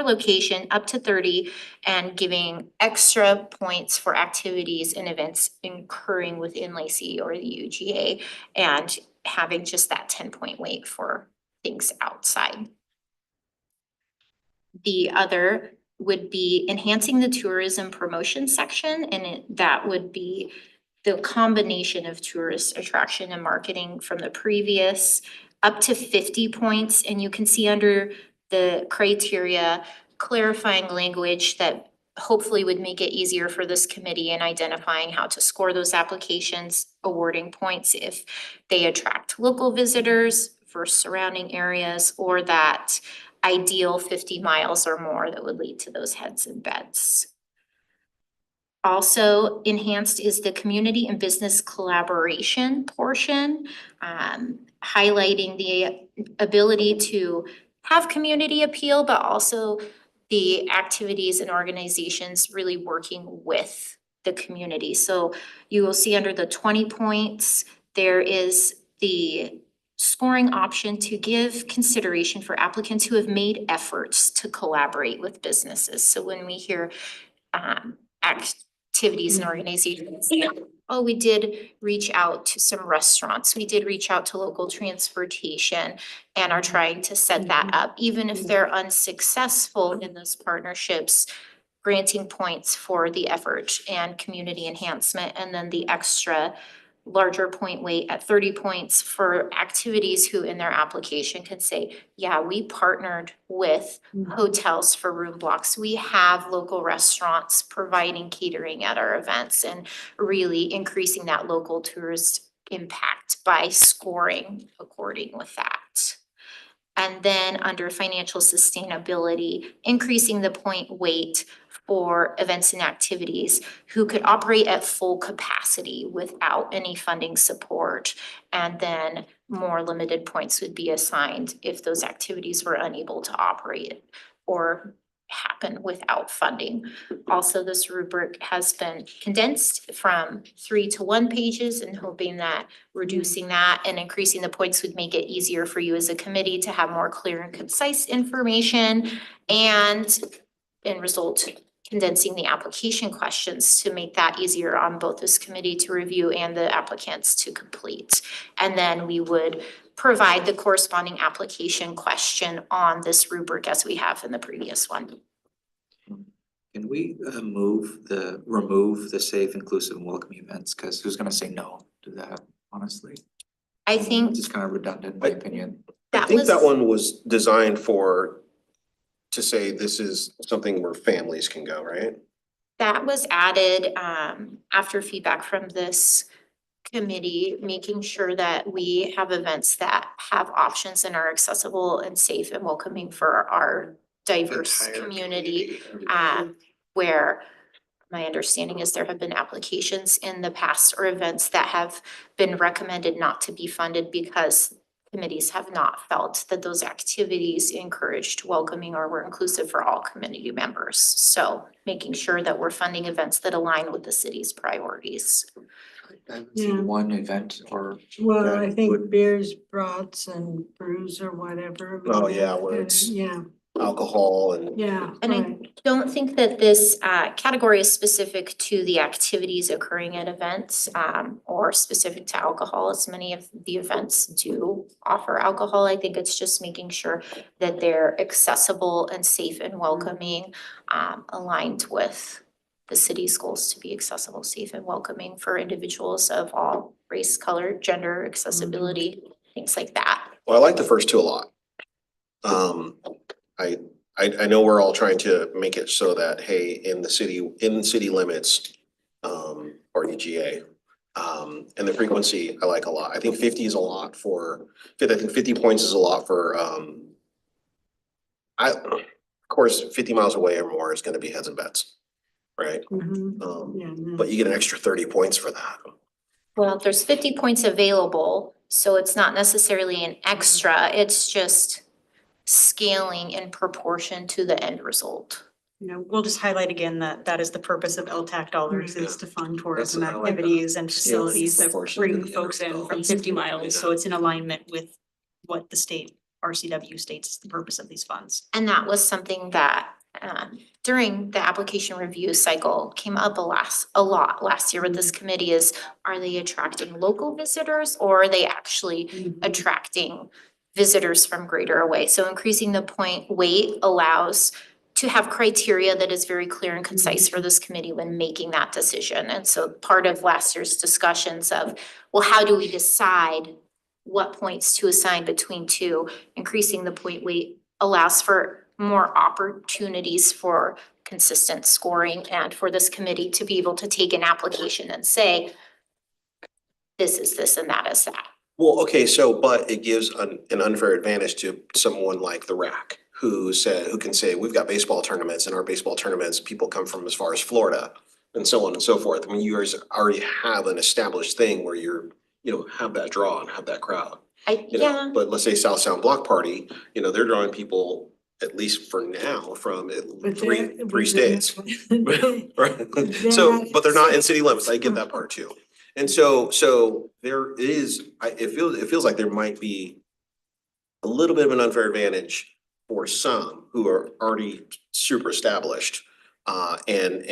location up to 30 and giving extra points for activities and events occurring within Lacey or the UGA, and having just that 10-point weight for things outside. The other would be enhancing the tourism promotion section, and that would be the combination of tourist attraction and marketing from the previous up to 50 points. And you can see under the criteria, clarifying language that hopefully would make it easier for this committee in identifying how to score those applications, awarding points if they attract local visitors for surrounding areas, or that ideal 50 miles or more that would lead to those heads and beds. Also enhanced is the community and business collaboration portion, highlighting the ability to have community appeal, but also the activities and organizations really working with the community. So you will see under the 20 points, there is the scoring option to give consideration for applicants who have made efforts to collaborate with businesses. So when we hear activities and organizations, oh, we did reach out to some restaurants, we did reach out to local transportation and are trying to set that up, even if they're unsuccessful in those partnerships, granting points for the effort and community enhancement, and then the extra larger point weight at 30 points for activities who in their application can say, yeah, we partnered with hotels for room blocks. We have local restaurants providing catering at our events and really increasing that local tourist impact by scoring according with that. And then under financial sustainability, increasing the point weight for events and activities who could operate at full capacity without any funding support. And then more limited points would be assigned if those activities were unable to operate or happen without funding. Also, this rubric has been condensed from 3 to 1 pages and hoping that reducing that and increasing the points would make it easier for you as a committee to have more clear and concise information, and in result, condensing the application questions to make that easier on both this committee to review and the applicants to complete. And then we would provide the corresponding application question on this rubric as we have in the previous one. Can we remove the safe, inclusive, and welcoming events? Cause who's gonna say no to that, honestly? I think It's just kind of redundant, in my opinion. I that think was, that one was designed to say this is something where families can go, right? that was added after feedback from this committee, making sure that we have events that have options and are accessible and safe and welcoming for our diverse Entire community. Where my understanding is there have been applications in the past or events that have been recommended not to be funded because committees have not felt that those activities encouraged welcoming or were inclusive for all community members. So making sure that we're funding events that align with the city's priorities. I haven't Yeah. seen one event or. Well, that I think would- beers, brats and brews or whatever. I mean, Oh, yeah, that where kinda- it's- Yeah, Alcohol and. yeah, And I right. don't think that this category is specific to the activities occurring at events or specific to alcohol, as many of the events do offer alcohol. I think it's just making sure that they're accessible and safe and welcoming, aligned with the city's goals to be accessible, safe and welcoming for individuals of all race, color, gender, accessibility, things like that. Well, I like the first two a lot. I know we're all trying to make it so that, hey, in city limits, or EGA. And the frequency I like a lot. I think 50 is a lot I think 50 points is a lot for, of course, 50 miles away or more is gonna be heads and beds, right? Yeah, no. But you get an extra 30 points for that. Well, there's 50 points available, so it's not necessarily an extra, it's just scaling in proportion to the end result. You know, we'll just highlight again that that is the purpose of LTAC dollars, Mhm. is to fund tourism That's- I like that. activities and Scale facilities that proportion to bring the folks in end from result. 50 miles. So it's in alignment with what the state RCW states is the purpose of these funds. And that was something that during the application review cycle came up a lot last year with this committee is, are they attracting local visitors or are they actually attracting visitors from greater away? So increasing the point weight allows to have criteria that is very clear and concise for this committee when making that decision. And so part of last year's discussions of, well, how do we decide what points to assign between two? Increasing the point weight allows for more opportunities for consistent scoring and for this committee to be able to take an application and say, this is this and that is that. Well, okay, but it gives an unfair advantage to someone like the RAC, who can say, we've got baseball tournaments, and our baseball tournaments, people come from as far as Florida and so on and so forth. I mean, you guys already have an established thing where have that draw and have that crowd. Yeah, But let's say South Sound Block Party, they're drawing people, at least for now, from But three states. Right, but they're not in city limits, I get that part too. And so there is, it feels like there might be a little bit of an unfair advantage for some who are already super established. And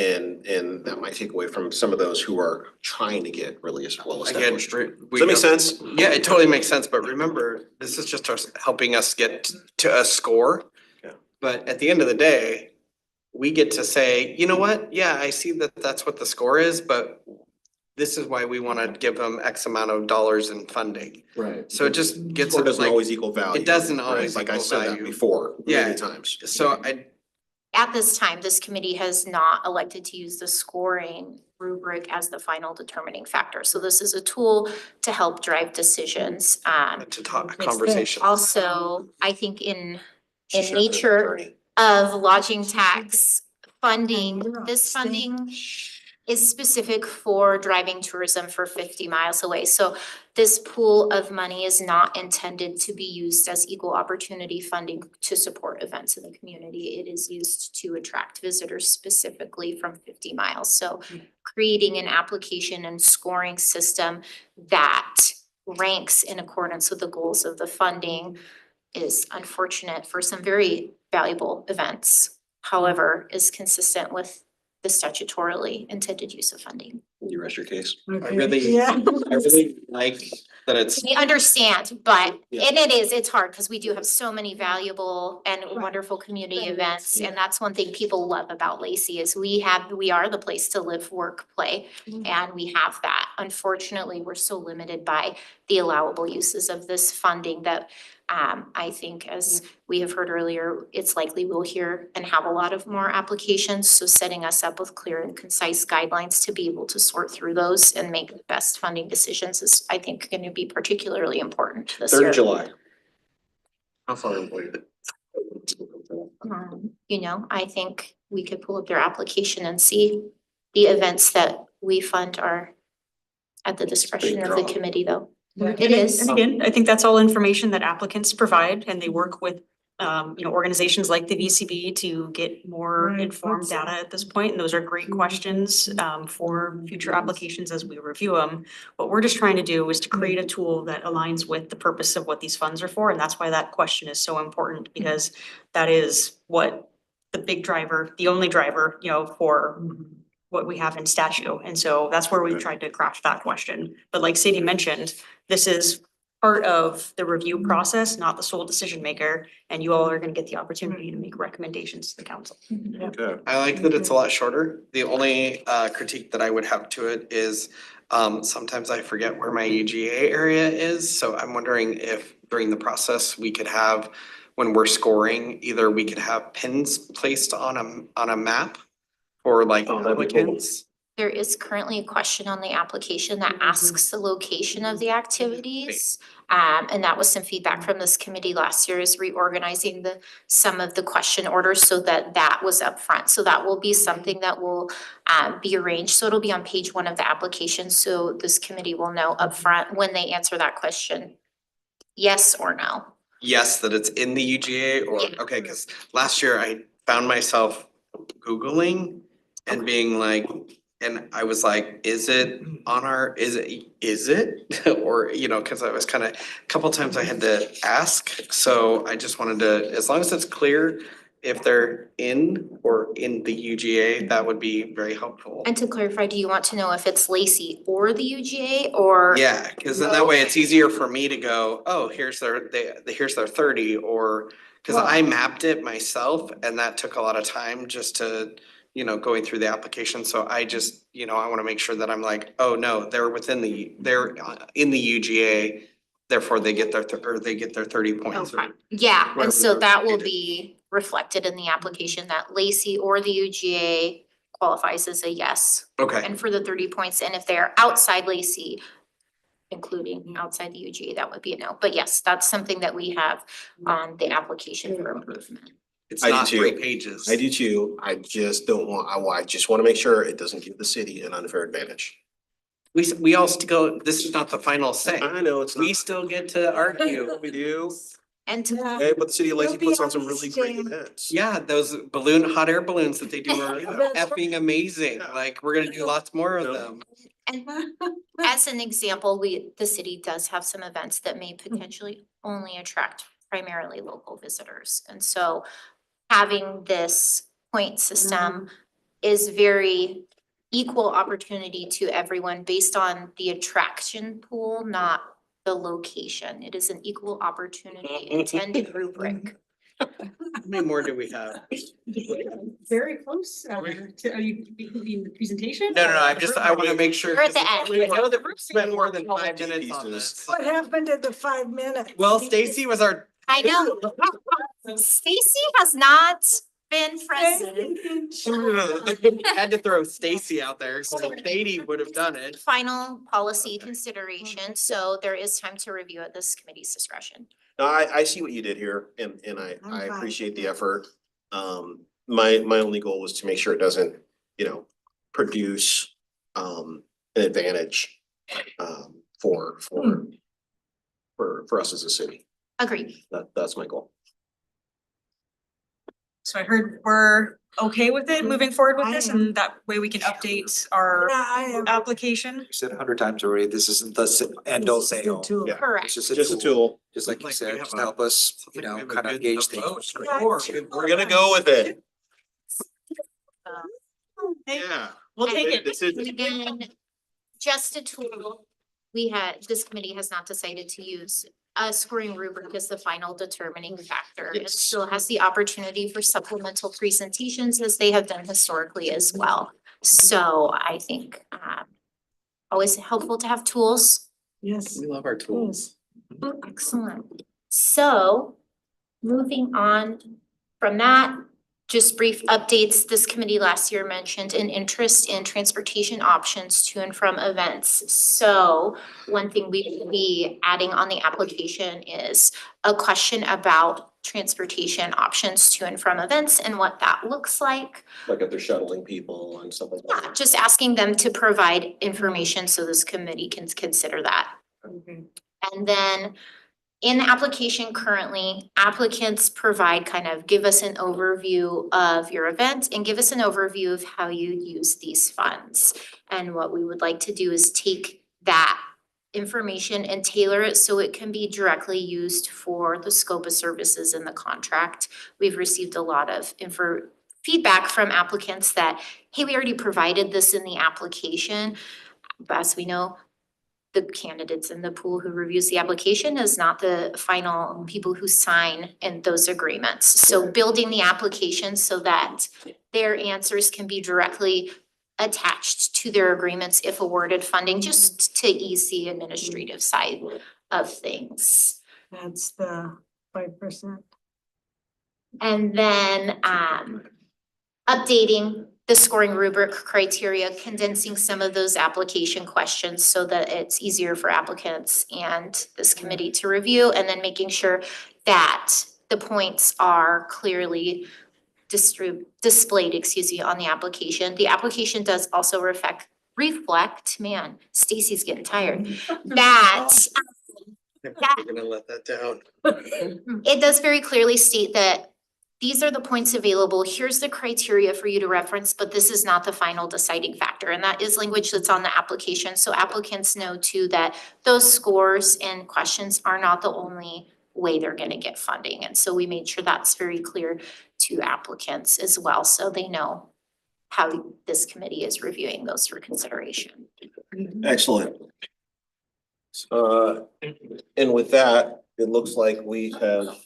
that might take away from some of those who are trying to get really well Again, established. Does that make sense? Yeah, it totally makes sense, but remember, this is just us helping us get to a score. Yeah. But at the end of the day, we get to say, you know what, yeah, I see that that's what the score is, but this is why we wanna give them X amount of dollars in funding. Right. So it just gets Or doesn't like, always equal value. it doesn't right? always Like I equal said that value. before, Yeah. many times. so at this time, this committee has not elected to use the scoring rubric as the final determining factor. So this is a tool to help drive decisions. to talk conversation. Also, I think in She should have been an nature attorney. of lodging tax funding, You're on this state. funding is specific for driving tourism for 50 miles away. So this pool of money is not intended to be used as equal opportunity funding to support events in the community. It is used to attract visitors specifically from 50 miles. So creating an application and scoring system that ranks in accordance with the goals of the funding is unfortunate for some very valuable events. However, is consistent with the statutorily intended use of funding. You rest your case. Okay, really- yeah. I really like that it's, We understand, but, Yeah. and it's hard because we do have so many valuable and wonderful community Right. events. And that's one thing people love about Lacey is we are the place to live, work, play, and we have that. Unfortunately, we're so limited by the allowable uses of this funding that I think, as we have heard earlier, it's likely we'll hear and have a lot of more applications. So setting us up with clear and concise guidelines to be able to sort through those and make the best funding decisions is, I think, going to be particularly important this 3rd year. of July. How far away? I think we could pull up their application and see the events that we fund are at the discretion of the draw. committee, though. And It is. And again, I think that's all information that applicants provide and they work with, organizations like the VCB to get more Right, informed what's- data at this point. And those are great questions, for future applications as we review them. What we're just trying to do is to create a tool that aligns with the purpose of what these funds are for. And that's why that question is so important because that is what the big driver, the only driver, for what we have in statute. And so that's where we've tried to craft that question. But like Sadie mentioned, this is part of the review process, not the sole decision maker. And you all are gonna get the opportunity to make recommendations to the council. Okay. I like that it's a lot shorter. The only critique that I would have to it is sometimes I forget where my UGA area is, so I'm wondering if during the process we could have, when we're scoring, either we could have pins placed on a map for like Oh, that'd be cool. applicants. There is currently a question on the application that asks the location of the activities. And that was some feedback from this committee last year is reorganizing some of the question orders so that was upfront. So that will be something that will be arranged. So it'll be on page 1 of the application. So this committee will know upfront when they answer that question, yes or no. Yes, that it's in the UGA or, Yeah. okay, cause last year I found myself Googling and being like, and I was like, is it on our, is it? Or, cause I was a couple times I had to ask, so I just wanted to, as long as it's clear if they're in or in the UGA, that would be very helpful. And to clarify, do you want to know if it's Lacey or the UGA or? Yeah, cause then that way it's easier for me to go, oh, here's their 30, or, cause I mapped it myself and that took a lot of time just to, going through the application, so I just, I wanna make sure that I'm like, oh, no, they're in the UGA, therefore they get their 30 points. or- Okay, yeah, wherever and so they're that will located. be reflected in the application that Lacey or the UGA qualifies as a yes. Okay, And for the 30 points, and if they're outside Lacey, including outside the UGA, that would be a no. But yes, that's something that we have on the application for improvement. It's I do not too. 3 pages. I do too. I just don't want, I just want to make sure it doesn't give the city an unfair advantage. We all still, this is not the final say. I know it's We not. still get to argue. We do. And Yeah. Hey, but the city of Lacey You'll be puts on some honest, really great Jane. events. Yeah, those hot air balloons that they do are That's effing amazing. Like, we're gonna do lots more of them. And as an example, the city does have some events that may potentially only attract primarily local visitors. And so having this point system is very equal opportunity to everyone based on the attraction pool, not the location. It is an equal opportunity intended rubric. How many more do we have? Very close, are you including the presentation? No, I wanna make sure. We're at the end. I know that we've spent more than 5 minutes on this. What happened to the 5 minutes? Well, Stacy was our. I know. Stacy has not been present. Had to throw Stacy out there, so Sadie would have done it. Final policy consideration, so there is time to review at this committee's discretion. No, I see what you did here and I I'm fine. appreciate the effort. My only goal was to make sure it doesn't, produce an advantage for us as a city. Agreed. That's my goal. So I heard we're okay with it, moving forward with this, I am. and that way we can update our Yeah, I am. application. You said 100 times already, this isn't the end all say all. Tool. Yeah. Correct. It's Just a tool, tool. just like you Like we said, have just a- help us, Sounds like we have a kind of good gauge vote. things. We're gonna go with it. Hey, Yeah. we'll take it. Decision. Again, just a tool. This committee has not decided to use a scoring rubric as the final determining factor. It Yes. still has the opportunity for supplemental presentations as they have done historically as well. So I think always helpful to have tools. Yes. We love our tools. Excellent. So moving on from that, just brief updates. This committee last year mentioned an interest in transportation options to and from events. So one thing we will be adding on the application is a question about transportation options to and from events and what that looks like. Like if they're shuttling people and stuff like Yeah, that. just asking them to provide information so this committee can consider that. And then in the application currently, applicants give us an overview of your event and give us an overview of how you use these funds. And what we would like to do is take that information and tailor it so it can be directly used for the scope of services in the contract. We've received a lot of feedback from applicants that, hey, we already provided this in the application. But as we know, the candidates in the pool who reviews the application is not the final people who sign in those agreements. So building the application so that their answers can be directly attached to their agreements if awarded funding, just to ease the administrative side of things. That's the 5%. And then updating the scoring rubric criteria, condensing some of those application questions so that it's easier for applicants and this committee to review, and then making sure that the points are clearly displayed, on the application. The application does also reflect, man, Stacy's getting tired, that We're gonna let that down. it does very clearly state that these are the points available, here's the criteria for you to reference, but this is not the final deciding factor. And that is language that's on the application, so applicants know too that those scores and questions are not the only way they're gonna get funding. And so we made sure that's very clear to applicants as well, so they know how this committee is reviewing those for consideration. Excellent. And with that, it looks like we have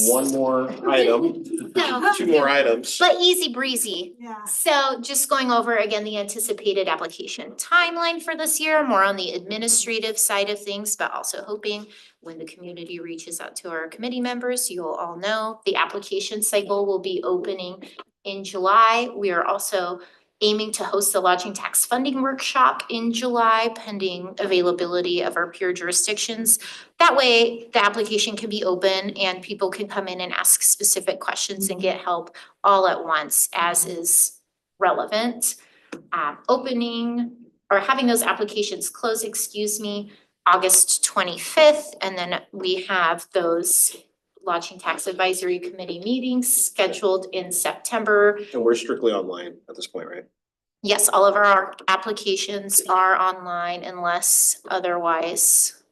one more item, So, 2 more items. but easy breezy. Yeah. So just going over again, the anticipated application timeline for this year, more on the administrative side of things, but also hoping when the community reaches out to our committee members, you'll all know the application cycle will be opening in July. We are also aiming to host the lodging tax funding workshop in July pending availability of our peer jurisdictions. That way, the application can be open and people can come in and ask specific questions and get help all at once as is relevant. Opening or having those applications close, August 25th, and then we have those Lodging Tax Advisory Committee meetings scheduled in September. And we're strictly online at this point, right? Yes, all of our applications are online unless otherwise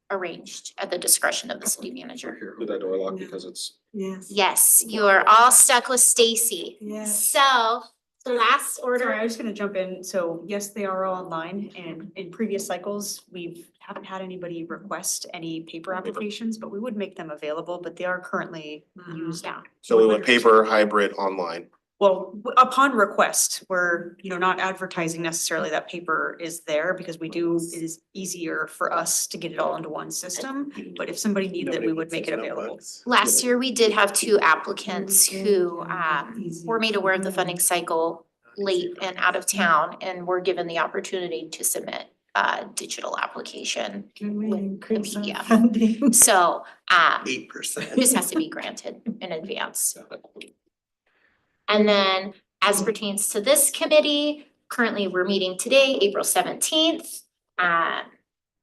arranged at the discretion of the city manager. With that door lock because it's. Yes. Yes, you are all stuck with Stacy. Yes. So the last order. Sorry, I was gonna jump in. So yes, they are all online, and in previous cycles, haven't had anybody request any paper applications, but we would make them available, but they are currently used. Yeah. So we went paper, hybrid, online. Well, upon request, we're, not advertising necessarily that paper is there because it is easier for us to get it all into one system. But if somebody needed it, we would make it available. Last year, we did have 2 applicants who were made aware of the funding cycle late and out of town and were given the opportunity to submit a digital application. Can we increase our PDF. funding? So 8%. this has to be granted in advance. And then as pertains to this committee, currently we're meeting today, April 17th.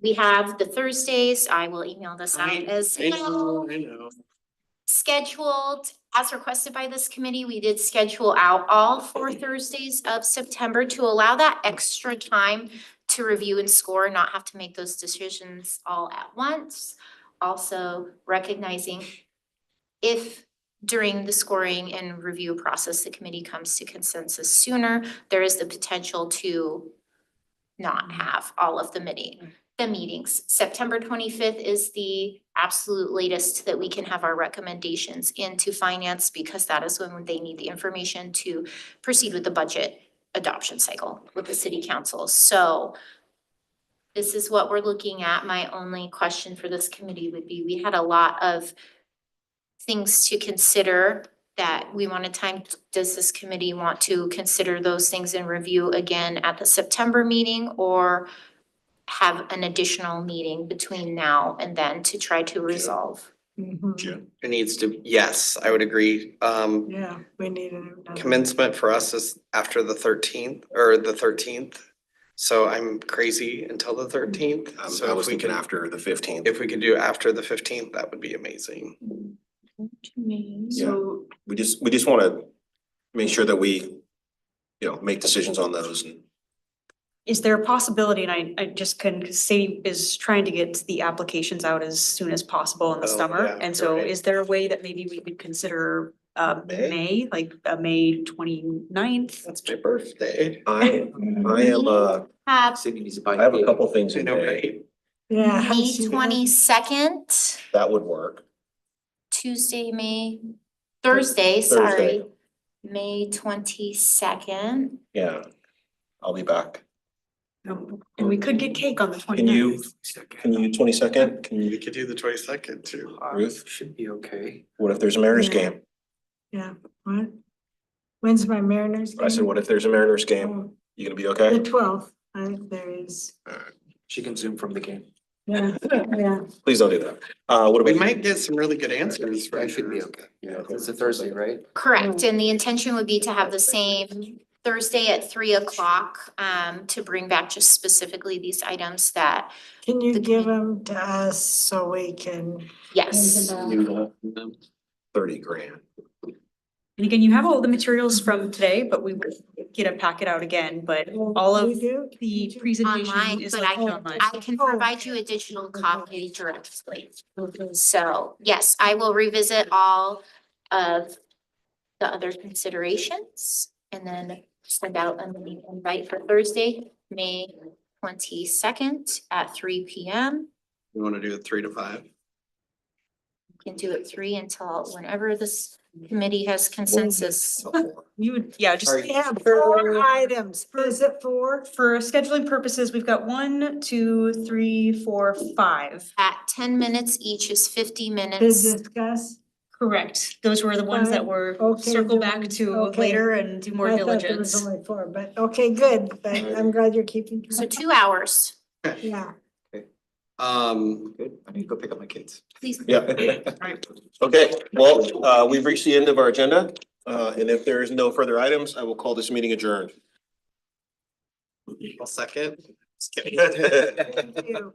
We have the Thursdays, I will email this out as well. I know. Scheduled as requested by this committee, we did schedule out all 4 Thursdays of September to allow that extra time to review and score, not have to make those decisions all at once. Also recognizing if during the scoring and review process, the committee comes to consensus sooner, there is the potential to not have all of the meetings. September 25th is the absolute latest that we can have our recommendations into finance because that is when they need the information to proceed with the budget adoption cycle with the city council. So this is what we're looking at. My only question for this committee would be, we had a lot of things to consider that we wanted time. Does this committee want to consider those things and review again at the September meeting or have an additional meeting between now and then to try to resolve? June. It needs to, yes, I would agree. Yeah, we need it. Commencement for us is after the 13th. So I'm crazy until the 13th. I So was if we thinking can, after the 15th. if we could do after the 15th, that would be amazing. So We just wanna make sure that we, make decisions on those and. is there a possibility, and I just can, cause Sadie is trying to get the applications out as soon as possible in the Oh, summer. yeah, And so right. is there a way that maybe we could consider May, like May 29th? That's my birthday. I am, City needs to buy. I have a couple things I in know, May right? Yeah. May 22nd, that would work. Thursday, sorry. Thursday. May 22nd. Yeah, I'll be back. And we could get cake on the 29th. Can you 22nd? Can We you, could do the 22nd too. Ruth? Should be okay. What if there's a Mariners Yeah. game? Yeah, what? When's my Mariners game? I said, what if there's a Mariners game? Oh, You gonna be The okay? 12th, I think there is. She can zoom from the game. Yeah, yeah. Please don't do that. What We about? might get some really good answers. That should be okay. Yeah, It's a Thursday, right? Correct, and the intention would be to have the same Thursday at 3:00, to bring back just specifically these items that, Can you The give committee. them to us so we can? yes. think about- 30 grand. And again, you have all the materials from today, but we would get a packet out again, but all We of do? the presentation Online, is but like I online. can provide you a digital copy directly. Okay. So, yes, I will revisit all of the other considerations and then send out a meeting invite for Thursday, May 22nd at 3 p.m. We want to do it 3 to 5. You can do it 3 until whenever this committee has consensus. You would, yeah, just We have 4 items. Is it 4? for scheduling purposes, we've got 1, 2, 3, 4, 5. At 10 minutes each is 50 To minutes. discuss? Correct. Those were the ones that were Okay, circle the back ones- to okay. later and do more I thought there was diligence. only 4, but okay, good. But I'm glad you're keeping So track. 2 hours, Yeah. Good, I need to go pick up my kids. please. Yeah. Okay, well, we've reached the end of our agenda, and if there is no further items, I will call this meeting adjourned. I'll second. Just kidding. Thank you.